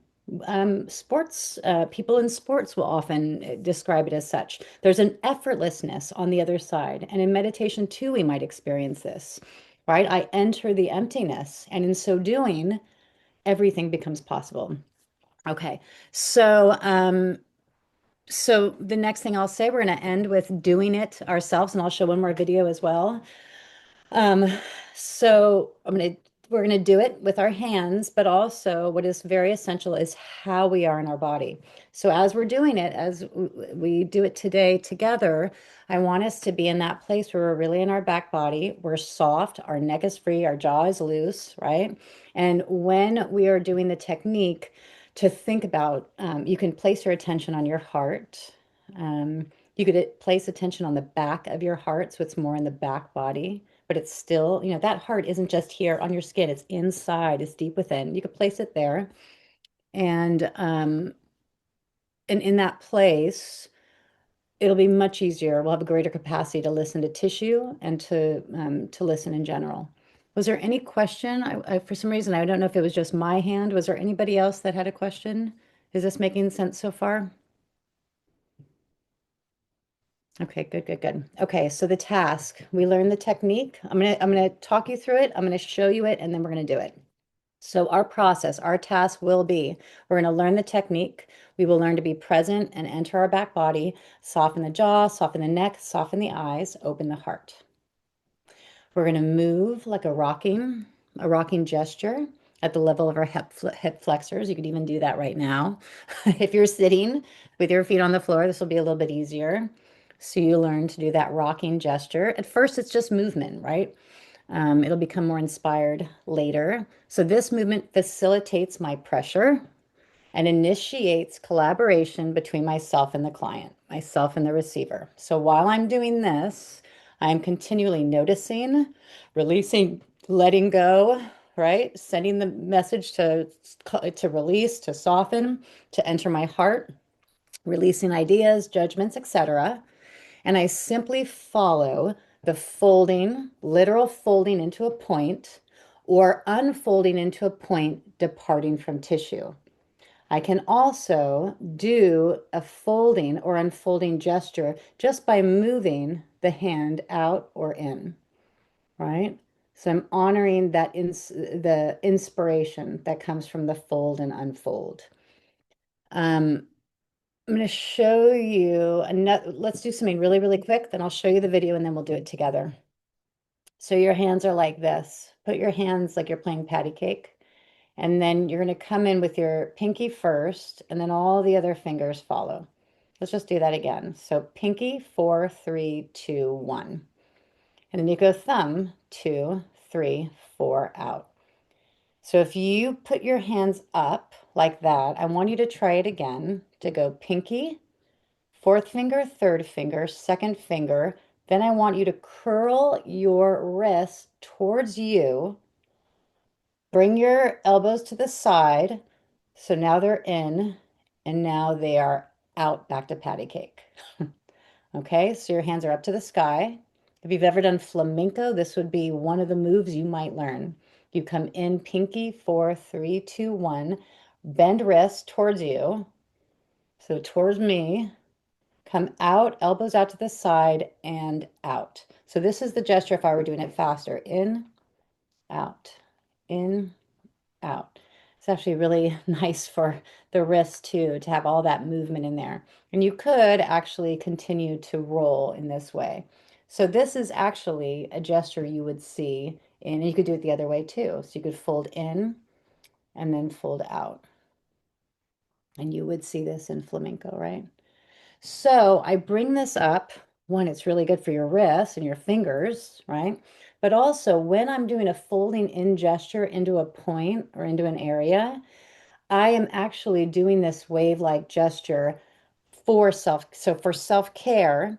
Sports, people in sports will often describe it as such. There's an effortlessness on the other side. And in meditation too, we might experience this, right? I enter the emptiness, and in so doing, everything becomes possible. Okay. So the next thing I'll say, we're going to end with doing it ourselves, and I'll show one more video as well. Um, so we're gonna do it with our hands, but also what is very essential is how we are in our body. So as we're doing it, as we do it today together, I want us to be in that place where we're really in our back body. We're soft, our neck is free, our jaw is loose, right? And when we are doing the technique, to think about, you can place your attention on your heart. You could place attention on the back of your heart, so it's more in the back body, but it's still, that heart isn't just here on your skin, it's inside, it's deep within. You could place it there. And in that place, it'll be much easier. We'll have a greater capacity to listen to tissue and to listen in general. Was there any question? For some reason, I don't know if it was just my hand. Was there anybody else that had a question? Is this making sense so far? Okay, good, good, good. Okay, so the task, we learned the technique. I'm gonna talk you through it. I'm gonna show you it, and then we're gonna do it. So our process, our task will be, we're gonna learn the technique. We will learn to be present and enter our back body, soften the jaw, soften the neck, soften the eyes, open the heart. We're gonna move like a rocking gesture at the level of our hip flexors. You could even do that right now. If you're sitting with your feet on the floor, this will be a little bit easier. So you learn to do that rocking gesture. At first, it's just movement, right? It'll become more inspired later. So this movement facilitates my pressure and initiates collaboration between myself and the client, myself and the receiver. So while I'm doing this, I'm continually noticing, releasing, letting go, right? Sending the message to release, to soften, to enter my heart, releasing ideas, judgments, etc. And I simply follow the folding, literal folding into a point, or unfolding into a point, departing from tissue. I can also do a folding or unfolding gesture just by moving the hand out or in, right? So I'm honoring the inspiration that comes from the fold and unfold. I'm going to show you let's do something really, really quick, then I'll show you the video and then we'll do it together. So your hands are like this. Put your hands like you're playing patty cake. And then you're going to come in with your pinky first, and then all the other fingers follow. Let's just do that again. So pinky, 4, 3, 2, 1. And then you go thumb, 2, 3, 4, out. So if you put your hands up like that, I want you to try it again to go pinky, fourth finger, third finger, second finger. Then I want you to curl your wrist towards you. Bring your elbows to the side. So now they're in, and now they are out back to patty cake. Okay, so your hands are up to the sky. If you've ever done flamenco, this would be one of the moves you might learn. You come in pinky, 4, 3, 2, 1. Bend wrist towards you. So towards me. Come out, elbows out to the side and out. So this is the gesture if I were doing it faster. In, out, in, out. It's actually really nice for the wrist too, to have all that movement in there. And you could actually continue to roll in this way. So this is actually a gesture you would see, and you could do it the other way too. So you could fold in and then fold out. And you would see this in flamenco, right? So I bring this up. One, it's really good for your wrists and your fingers, right? But also when I'm doing a folding in gesture into a point or into an area, I am actually doing this wave-like gesture for self-care,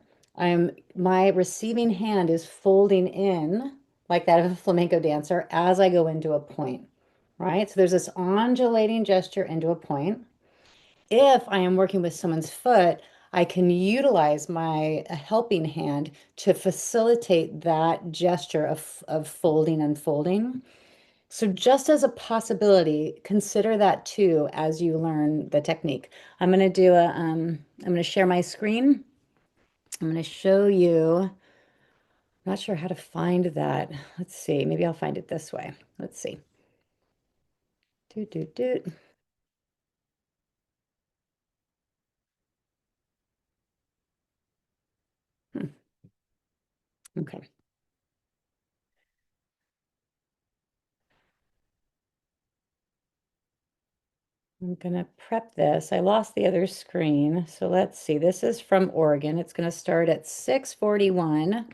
my receiving hand is folding in like that of a flamenco dancer as I go into a point, right? So there's this undulating gesture into a point. If I am working with someone's foot, I can utilize my helping hand to facilitate that gesture of folding and folding. So just as a possibility, consider that too as you learn the technique. I'm going to share my screen. I'm going to show you, I'm not sure how to find that. Let's see, maybe I'll find it this way. Let's see. Okay. I'm going to prep this. I lost the other screen. So let's see. This is from Oregon. It's going to start at 6:41.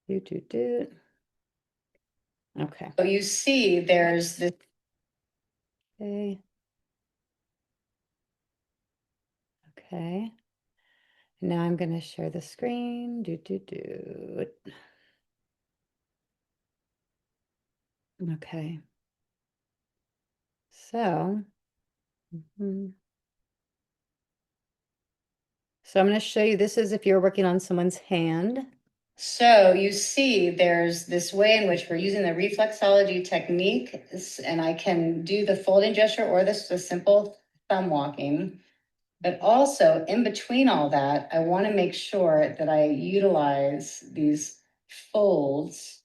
Do. Okay. So you see there's this. Okay. Okay. Now I'm going to share the screen. Do. Okay. So, mhm. So I'm going to show you, this is if you're working on someone's hand. So you see there's this way in which we're using the reflexology technique, and I can do the folding gesture or the simple thumb walking. But also in between all that, I want to make sure that I utilize these folds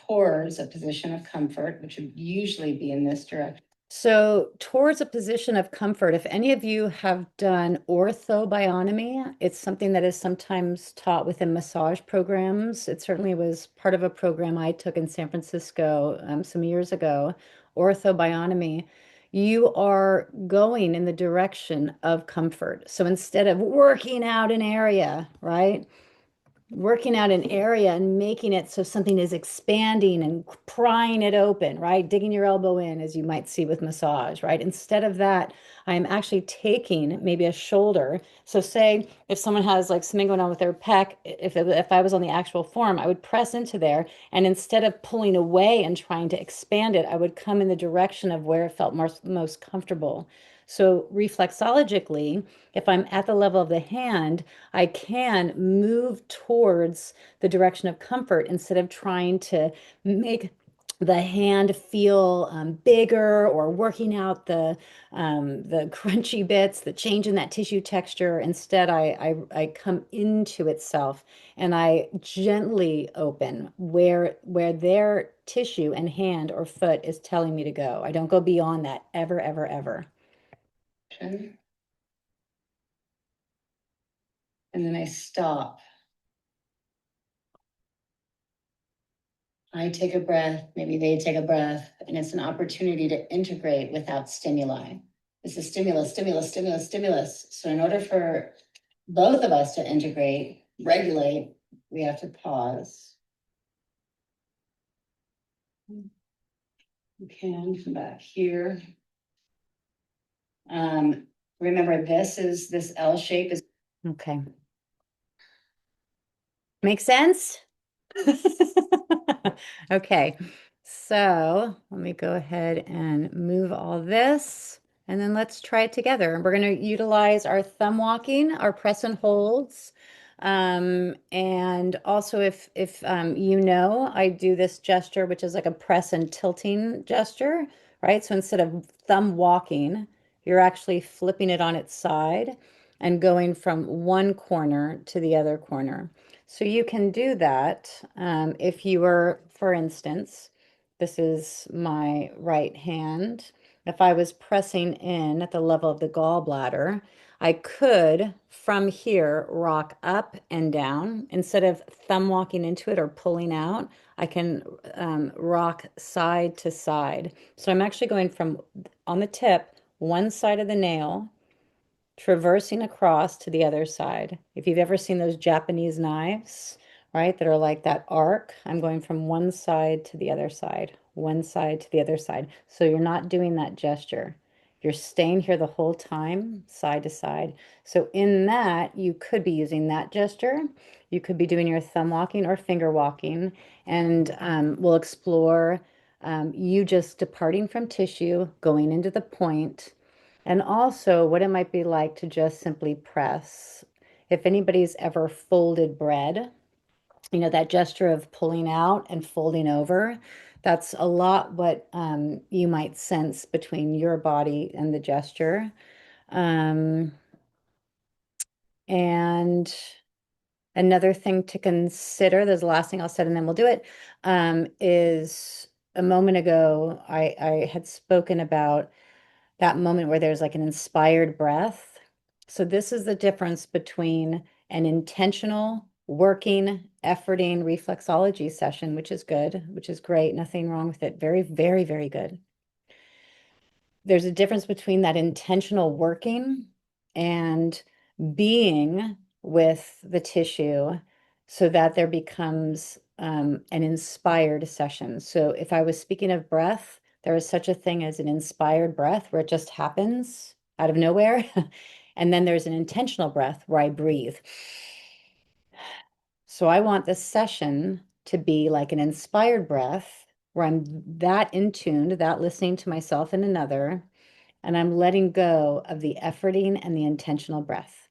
towards a position of comfort, which would usually be in this direction. So towards a position of comfort, if any of you have done orthobionomy, it's something that is sometimes taught within massage programs. It certainly was part of a program I took in San Francisco some years ago, orthobionomy. You are going in the direction of comfort. So instead of working out an area, right? Working out an area and making it so something is expanding and prying it open, right? Digging your elbow in, as you might see with massage, right? Instead of that, I'm actually taking maybe a shoulder. So say if someone has like something going on with their pec, if I was on the actual form, I would press into there, and instead of pulling away and trying to expand it, I would come in the direction of where it felt most comfortable. So reflexologically, if I'm at the level of the hand, I can move towards the direction of comfort instead of trying to make the hand feel bigger or working out the crunchy bits, the change in that tissue texture. Instead, I come into itself and I gently open where their tissue and hand or foot is telling me to go. I don't go beyond that ever, ever, ever. And then I stop. I take a breath, maybe they take a breath, and it's an opportunity to integrate without stimuli. This is stimulus, stimulus, stimulus, stimulus. So in order for both of us to integrate, regulate, we have to pause. You can come back here. Remember, this L shape is okay. Make sense? Okay, so let me go ahead and move all this, and then let's try it together. We're going to utilize our thumb walking, our press and holds. And also if you know, I do this gesture, which is like a press and tilting gesture, right? So instead of thumb walking, you're actually flipping it on its side and going from one corner to the other corner. So you can do that if you were, for instance, this is my right hand. If I was pressing in at the level of the gallbladder, I could, from here, rock up and down. Instead of thumb walking into it or pulling out, I can rock side to side. So I'm actually going from on the tip, one side of the nail, traversing across to the other side. If you've ever seen those Japanese knives, right, that are like that arc, I'm going from one side to the other side, one side to the other side. So you're not doing that gesture. You're staying here the whole time, side to side. So in that, you could be using that gesture. You could be doing your thumb walking or finger walking, and we'll explore you just departing from tissue, going into the point, and also what it might be like to just simply press. If anybody's ever folded bread, you know, that gesture of pulling out and folding over, that's a lot what you might sense between your body and the gesture. Um, and another thing to consider, there's the last thing I'll say, and then we'll do it, is a moment ago, I had spoken about that moment where there's like an inspired breath. So this is the difference between an intentional, working, efforting reflexology session, which is good, which is great, nothing wrong with it. Very, very, very good. There's a difference between that intentional working and being with the tissue so that there becomes an inspired session. So if I was speaking of breath, there is such a thing as an inspired breath where it just happens out of nowhere. And then there's an intentional breath where I breathe. So I want this session to be like an inspired breath where I'm that in tune, that listening to myself and another, and I'm letting go of the efforting and the intentional breath.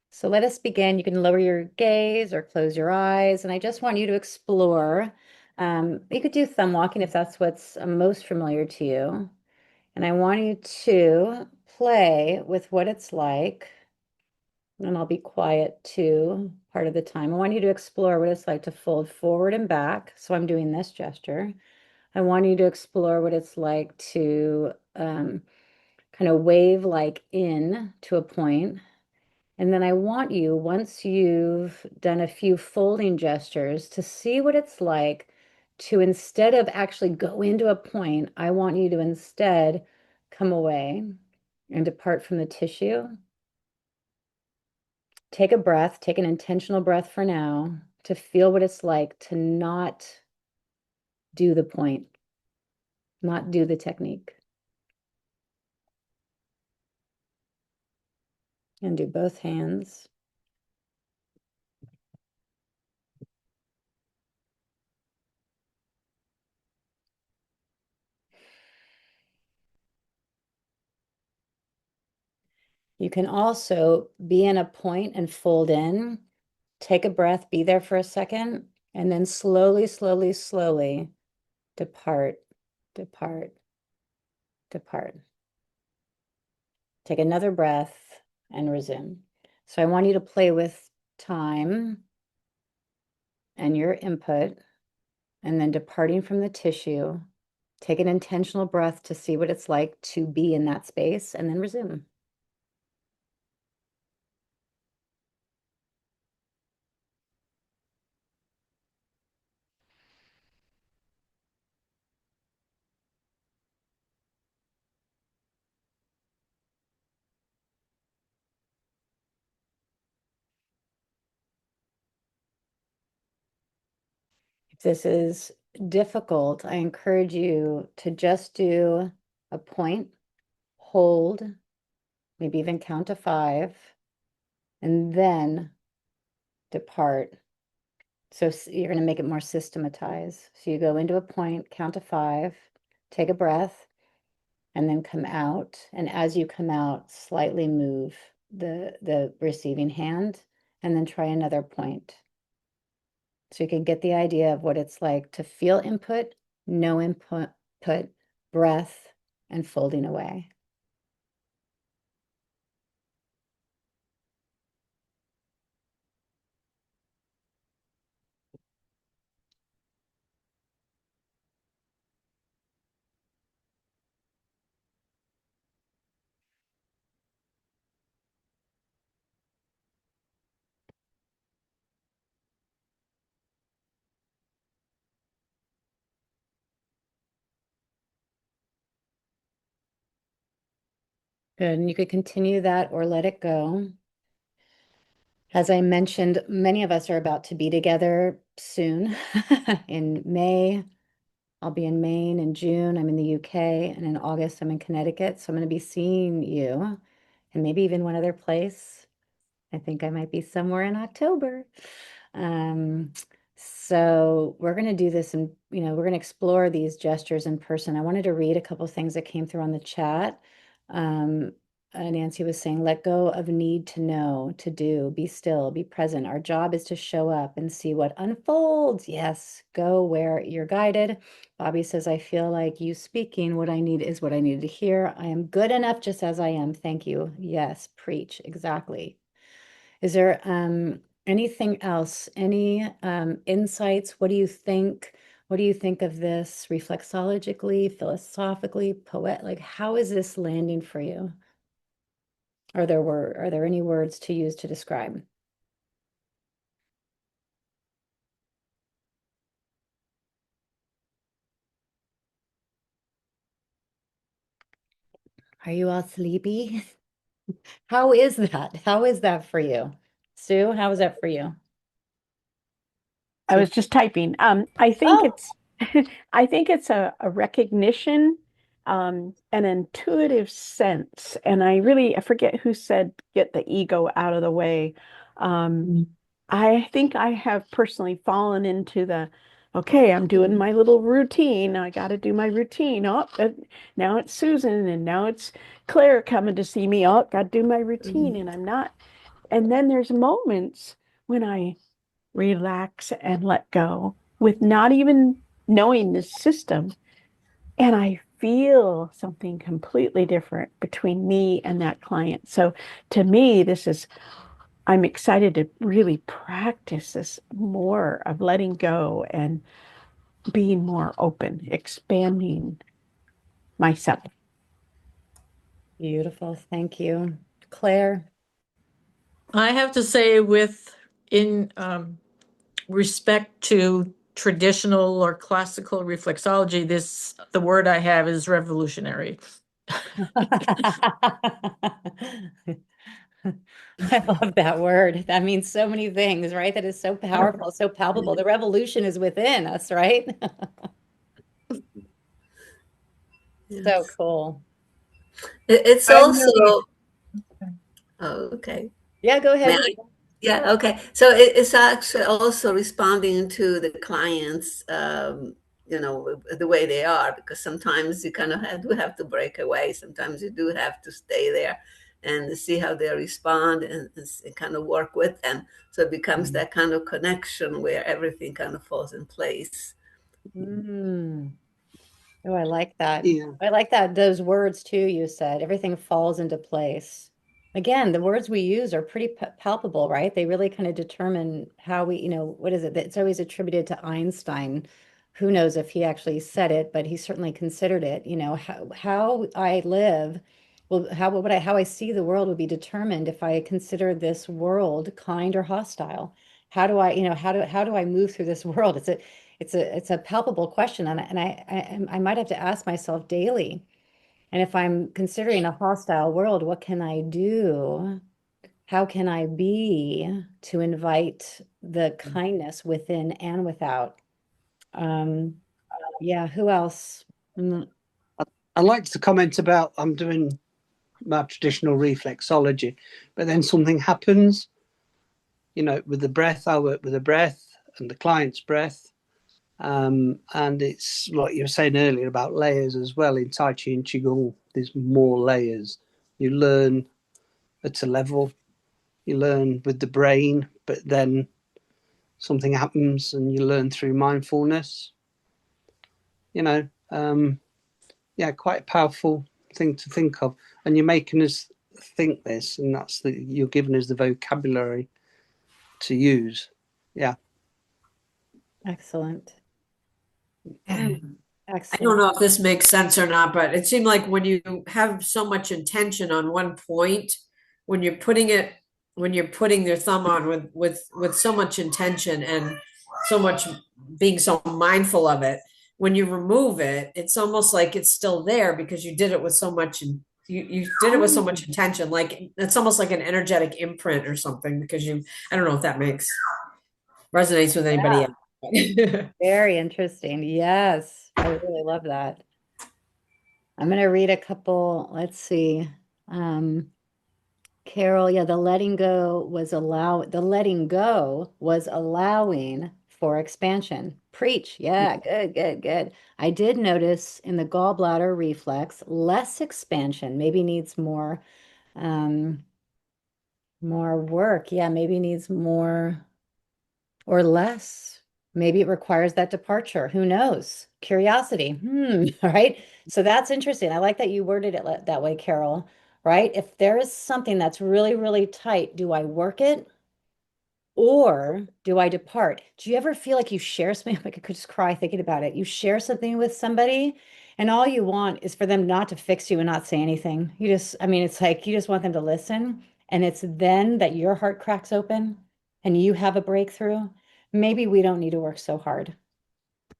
So let us begin. You can lower your gaze or close your eyes, and I just want you to explore. You could do thumb walking if that's what's most familiar to you. And I want you to play with what it's like, and I'll be quiet too part of the time. I want you to explore what it's like to fold forward and back. So I'm doing this gesture. I want you to explore what it's like to kind of wave like in to a point. And then I want you, once you've done a few folding gestures, to see what it's like to, instead of actually go into a point, I want you to instead come away and depart from the tissue. Take a breath, take an intentional breath for now to feel what it's like to not do the point, not do the technique. And do both hands. You can also be in a point and fold in. Take a breath, be there for a second, and then slowly, slowly, slowly depart, depart, depart. Take another breath and resume. So I want you to play with time and your input, and then departing from the tissue. Take an intentional breath to see what it's like to be in that space, and then resume. If this is difficult, I encourage you to just do a point, hold, maybe even count to 5, and then depart. So you're going to make it more systematized. So you go into a point, count to 5, take a breath, and then come out. And as you come out, slightly move the receiving hand, and then try another point. So you can get the idea of what it's like to feel input, no input, breath, and folding away. Good, and you could continue that or let it go. As I mentioned, many of us are about to be together soon. In May, I'll be in Maine. In June, I'm in the UK. And in August, I'm in Connecticut. So I'm going to be seeing you, and maybe even one other place. I think I might be somewhere in October. So we're going to do this, and we're going to explore these gestures in person. I wanted to read a couple things that came through on the chat. Nancy was saying, let go of need to know, to do, be still, be present. Our job is to show up and see what unfolds. Yes, go where you're guided. Bobby says, I feel like you speaking, what I need is what I needed to hear. I am good enough just as I am. Thank you. Yes, preach. Exactly. Is there anything else? Any insights? What do you think? What do you think of this reflexologically, philosophically, like how is this landing for you? Are there any words to use to describe? Are you all sleepy? How is that? How is that for you? Sue, how is that for you? I was just typing. I think Oh, it's I think it's a recognition, an intuitive sense. And I forget who said get the ego out of the way. Um, I think I have personally fallen into the, okay, I'm doing my little routine. I got to do my routine. Oh, now it's Susan and now it's Claire coming to see me. Oh, got to do my routine and I'm not. And then there's moments when I relax and let go with not even knowing the system. And I feel something completely different between me and that client. So to me, I'm excited to really practice this more of letting go and being more open, expanding myself. beautiful. Thank you. Claire. I have to say, in respect to traditional or classical reflexology, the word I have is revolutionary. I love that word. That means so many things, right? That is so powerful, so palpable. The revolution is within us, right? So Yes. cool. It's I also, really, oh, okay. Yeah, go May ahead. I? Yeah, okay. So it's actually also responding to the clients, the way they are, because sometimes you kind of do have to break away. Sometimes you do have to stay there and see how they respond and kind of work with them. So it becomes that kind of connection where everything kind of falls in place. Mm. Oh, I like that. Yeah. I like that. Those words too, you said. Everything falls into place. Again, the words we use are pretty palpable, right? They really kind of determine how we, what is it? It's always attributed to Einstein. Who knows if he actually said it, but he certainly considered it. How I live, well, how I see the world would be determined if I consider this world kind or hostile. How do I, how do I move through this world? It's a palpable question, and I might have to ask myself daily. And if I'm considering a hostile world, what can I do? How can I be to invite the kindness within and without? Um, yeah, who else? Mm, I'd like to comment about I'm doing my traditional reflexology, but then something happens, with the breath. I work with the breath and the client's breath. And it's like you were saying earlier about layers as well. In Tai Chi and Qigong, there's more layers. You learn at a level, you learn with the brain, but then something happens and you learn through mindfulness. You know, quite a powerful thing to think of. And you're making us think this, and you're giving us the vocabulary to use. Yeah. excellent. I don't Excellent. know if this makes sense or not, but it seemed like when you have so much intention on one point, when you're putting it, when you're putting your thumb on with so much intention and so much being so mindful of it, when you remove it, it's almost like it's still there because you did it with so much you did it with so much intention. Like it's almost like an energetic imprint or something because I don't know if that makes resonates with anybody Yeah, else. very interesting. Yes, I really love that. I'm going to read a couple. Let's see. Um, Carol, yeah, the letting go was allowing for expansion. Preach. Yeah, good, good, good. I did notice in the gallbladder reflex, less expansion, maybe needs um, more work. Yeah, maybe needs more or less. Maybe it requires that departure. Who knows? Curiosity. Right? So that's interesting. I like that you worded it that way, Carol, right? If there is something that's really, really tight, do I work it or do I depart? Do you ever feel like you share something? Like I could just cry thinking about it. You share something with somebody And all you want is for them not to fix you and not say anything. You just, I mean, it's like you just want them to listen. And it's then that your heart cracks open and you have a breakthrough. Maybe we don't need to work so hard.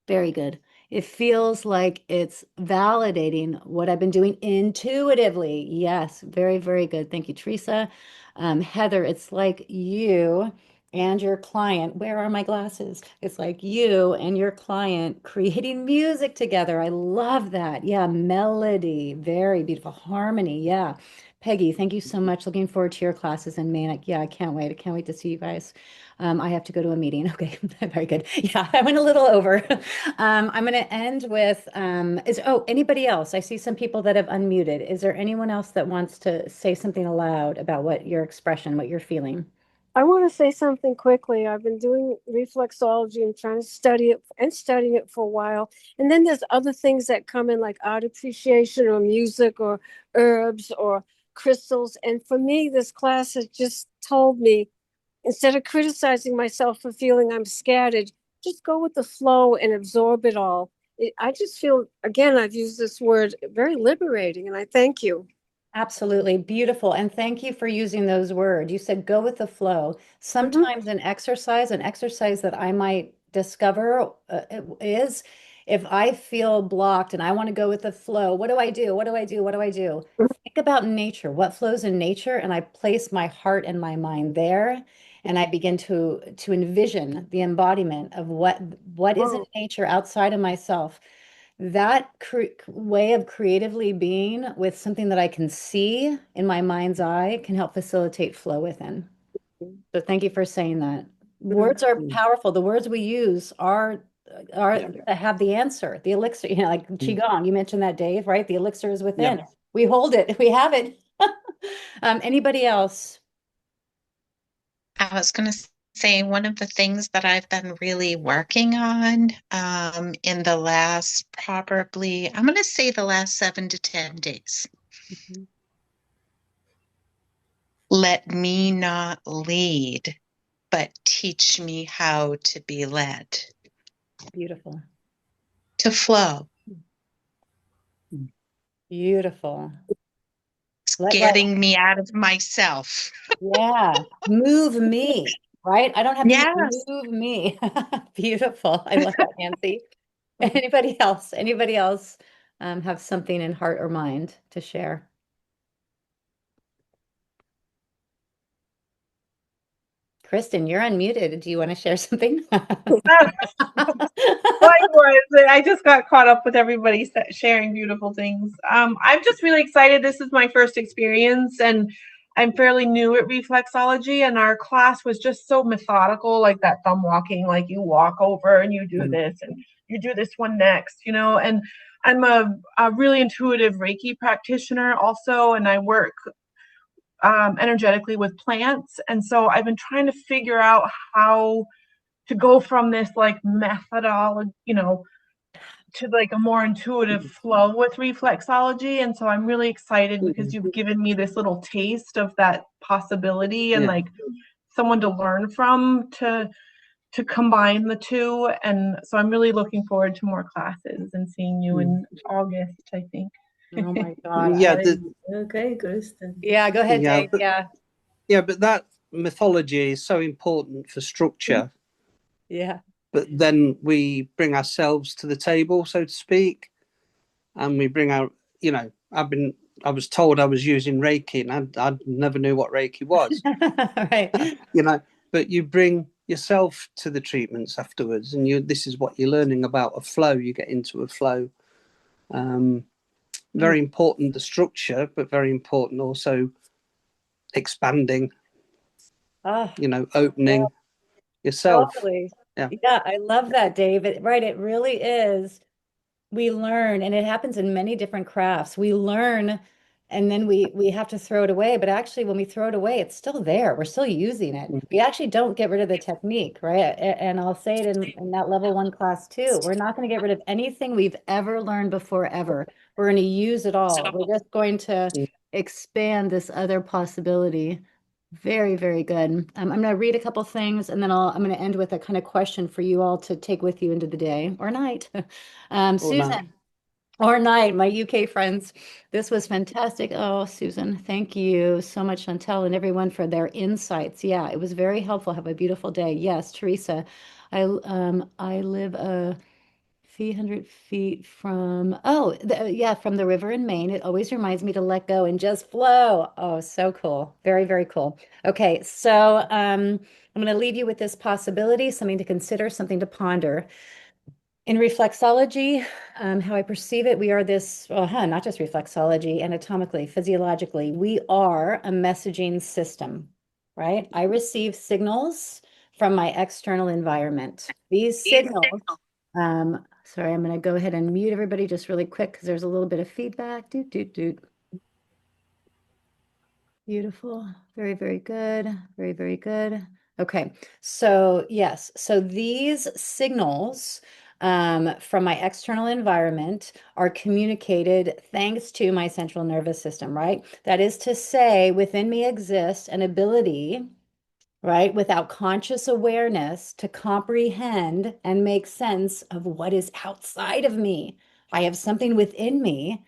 Very good. It feels like it's validating what I've been doing intuitively. Yes, very, very good. Thank you, Teresa. Heather, it's like you and your client. Where are my glasses? It's like you and your client creating music together. I love that. Yeah, melody, very beautiful. Harmony. Yeah. Peggy, thank you so much. Looking forward to your classes in May. Yeah, I can't wait. I can't wait to see you guys. I have to go to a meeting. Okay, very good. Yeah, I went a little over. I'm going to end with anybody else? I see some people that have unmuted. Is there anyone else that wants to say something aloud about what your expression, what you're feeling? I want to say something quickly. I've been doing reflexology and trying to study it and studying it for a while. And then there's other things that come in, like art appreciation or music or herbs or crystals. And for me, this class has just told me, instead of criticizing myself for feeling I'm scattered, just go with the flow and absorb it all. I just feel, again, I've used this word, very liberating, and I thank you. Absolutely beautiful. And thank you for using those words. You said go with the flow. Sometimes an exercise that I might discover is if I feel blocked and I want to go with the flow, what do I do? What do I do? What do I do? Think about nature, what flows in nature, and I place my heart and my mind there, and I begin to envision the embodiment of what is in nature outside of myself. That way of creatively being with something that I can see in my mind's eye can help facilitate flow within. So thank you for saying that. Words are powerful. The words we use have the answer, the elixir, like Qigong. You mentioned that, Dave, right? The elixir is within. Yeah. We hold it, we have it. Anybody else? I was going to say one of the things that I've been really working on in the last probably, I'm going to say the last 7 to 10 days. Let me not lead, but teach me how to be led, Beautiful. to flow. Beautiful. It's getting me out of myself. Yeah, move me, right? I don't have to Yes. move me. Beautiful. I love that, Nancy. Anybody else? Anybody else have something in heart or mind to share? Kristen, you're unmuted. Do you want to share something? Likewise, I just got caught up with everybody sharing beautiful things. I'm just really excited. This is my first experience, and I'm fairly new at reflexology. And our class was just so methodical, like that thumb walking, like you walk over and you do this, and you do this one next, And I'm a really intuitive Reiki practitioner also, and I work energetically with plants. And so I've been trying to figure out how to go from this like methodology, to like a more intuitive flow with reflexology. And so I'm really excited because you've given me this little taste of that possibility and like someone to learn from to combine the two. And so I'm really looking forward to more classes and seeing you in August, I think. Oh my God. Yeah. Okay, Kristen. Yeah, go ahead, Dave. Yeah, but that mythology is so important for structure. Yeah. But then we bring ourselves to the table, so to speak, and we bring our, I was told I was using Reiki, and I never knew what Reiki was. Right. But you bring yourself to the treatments afterwards, and this is what you're learning about a flow. You get into a flow. Very important, the structure, but very important also expanding, opening yourself. Totally. Yeah. Yeah, I love that, Dave. Right, it really is. We learn, and it happens in many different crafts. We learn, and then we have to throw it away. But actually, when we throw it away, it's still there. We're still using it. We actually don't get rid of the technique, right? And I'll say it in that level 1 class too. We're not going to get rid of anything we've ever learned before, ever. We're going to use it all. We're just going to expand this other possibility. Very, very good. I'm going to read a couple things, and then I'm going to end with a kind of question for you all to take with you into the day or night. Susan, Or night, my UK friends. This was fantastic. Oh, Susan, thank you so much, Chantel, and everyone for their insights. Yeah, it was very helpful. Have a beautiful day. Yes, Teresa, I live a few hundred feet from, yeah, from the river in Maine. It always reminds me to let go and just flow. Oh, so cool. Very, very cool. Okay, so I'm going to leave you with this possibility, something to consider, something to ponder. In reflexology, how I perceive it, we are this, not just reflexology, anatomically, physiologically, we are a messaging system, right? I receive signals from my external environment. These signals, sorry, I'm going to go ahead and mute everybody just really quick because there's a little bit of feedback. Doot, doot, doot. Beautiful. Very, very good. Very, very good. Okay. So yes, so these signals from my external environment are communicated thanks to my central nervous system, right? That is to say, within me exists an ability, right, without conscious awareness to comprehend and make sense of what is outside of me. I have something within me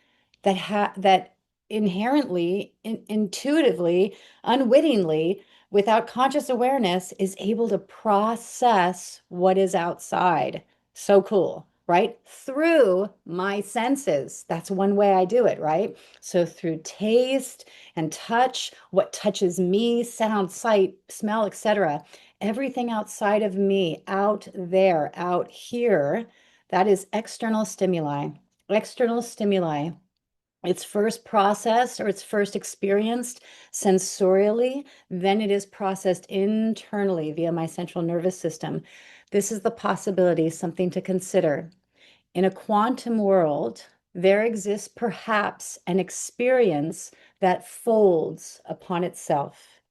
that inherently, intuitively, unwittingly, without conscious awareness, is able to process what is outside. So cool, right? Through my senses. That's one way I do it, right? So through taste and touch, what touches me, sound, sight, smell, etc. Everything outside of me, out there, out here, that is external stimuli. External stimuli. It's first processed or it's first experienced sensorially, then it is processed internally via my central nervous system. This is the possibility, something to consider. In a quantum world, there exists perhaps an experience that folds upon itself.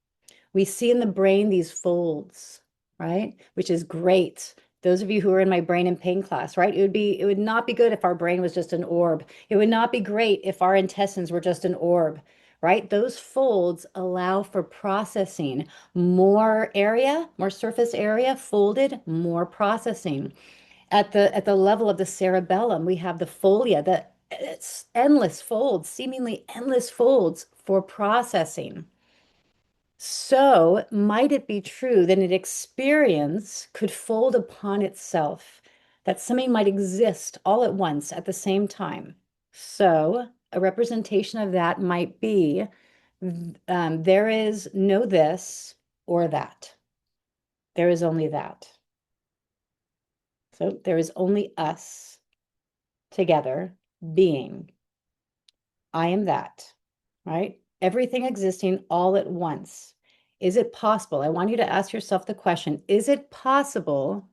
We see in the brain these folds, right? Which is great. Those of you who are in my brain and pain class, right? It would not be good if our brain was just an orb. It would not be great if our intestines were just an orb, right? Those folds allow for processing more area, more surface area folded, more processing. At the level of the cerebellum, we have the folia, it's endless folds, seemingly endless folds for processing. So, might it be true that an experience could fold upon itself, that something might exist all at once at the same time? So, a representation of that might be there is no this or that. There is only that. So, there is only us together being. I am that, right? Everything existing all at once. Is it possible? I want you to ask yourself the question, is it possible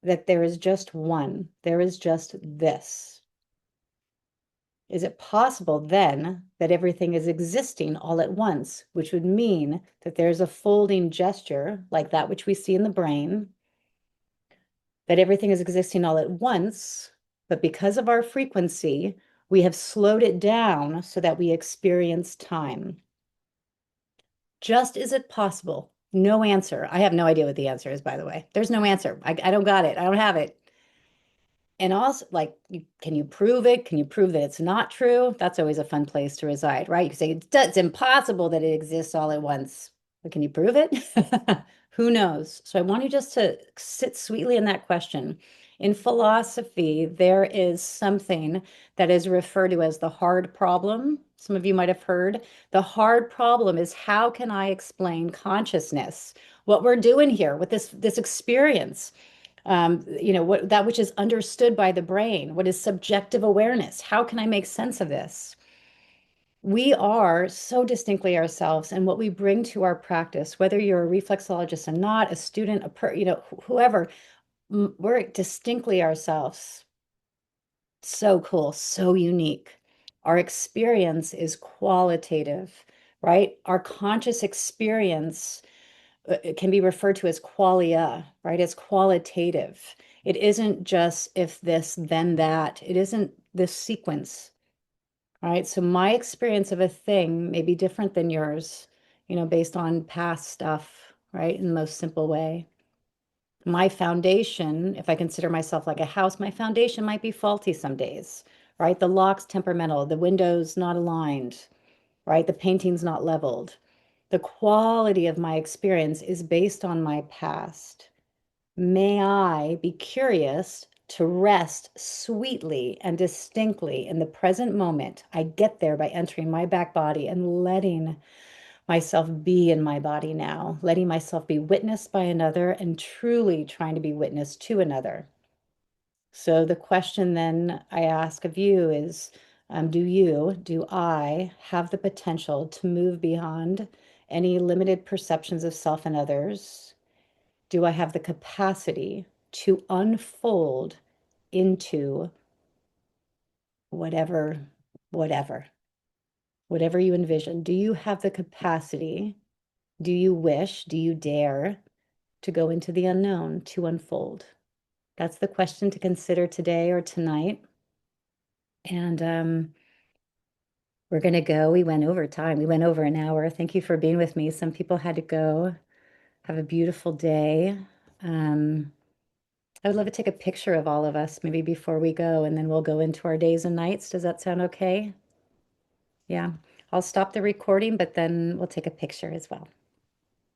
that there is just one? There is just this. Is it possible then that everything is existing all at once, which would mean that there's a folding gesture like that which we see in the brain, that everything is existing all at once, but because of our frequency, we have slowed it down so that we experience time. Just is it possible? No answer. I have no idea what the answer is, by the way. There's no answer. I don't got it. I don't have it. And also, like, can you prove it? Can you prove that it's not true? That's always a fun place to reside, right? You can say it's impossible that it exists all at once. But can you prove it? Who knows? So I want you just to sit sweetly in that question. In philosophy, there is something that is referred to as the hard problem. Some of you might have heard. The hard problem is, how can I explain consciousness? What we're doing here with this experience, what that which is understood by the brain, what is subjective awareness? How can I make sense of this? We are so distinctly ourselves, and what we bring to our practice, whether you're a reflexologist or not, a student, whoever, we're distinctly ourselves. So cool, so unique. Our experience is qualitative, right? Our conscious experience it can be referred to as qualia, right? It's qualitative. It isn't just if this, then that. It isn't this sequence, right? So my experience of a thing may be different than yours, based on past stuff, right? In the most simple way. My foundation, if I consider myself like a house, my foundation might be faulty some days, right? The lock's temperamental, the window's not aligned, right? The painting's not leveled. The quality of my experience is based on my past. May I be curious to rest sweetly and distinctly in the present moment. I get there by entering my back body and letting myself be in my body now, letting myself be witnessed by another and truly trying to be witnessed to another. So the question then I ask of you is, do I have the potential to move beyond any limited perceptions of self and others? Do I have the capacity to unfold into whatever, whatever, whatever you envision? Do you have the capacity? Do you wish? Do you dare to go into the unknown, to unfold? That's the question to consider today or tonight. And we're going to go. We went over time. We went over an hour. Thank you for being with me. Some people had to go. Have a beautiful day. I would love to take a picture of all of us maybe before we go, and then we'll go into our days and nights. Does that sound okay? Yeah. I'll stop the recording, but then we'll take a picture as well.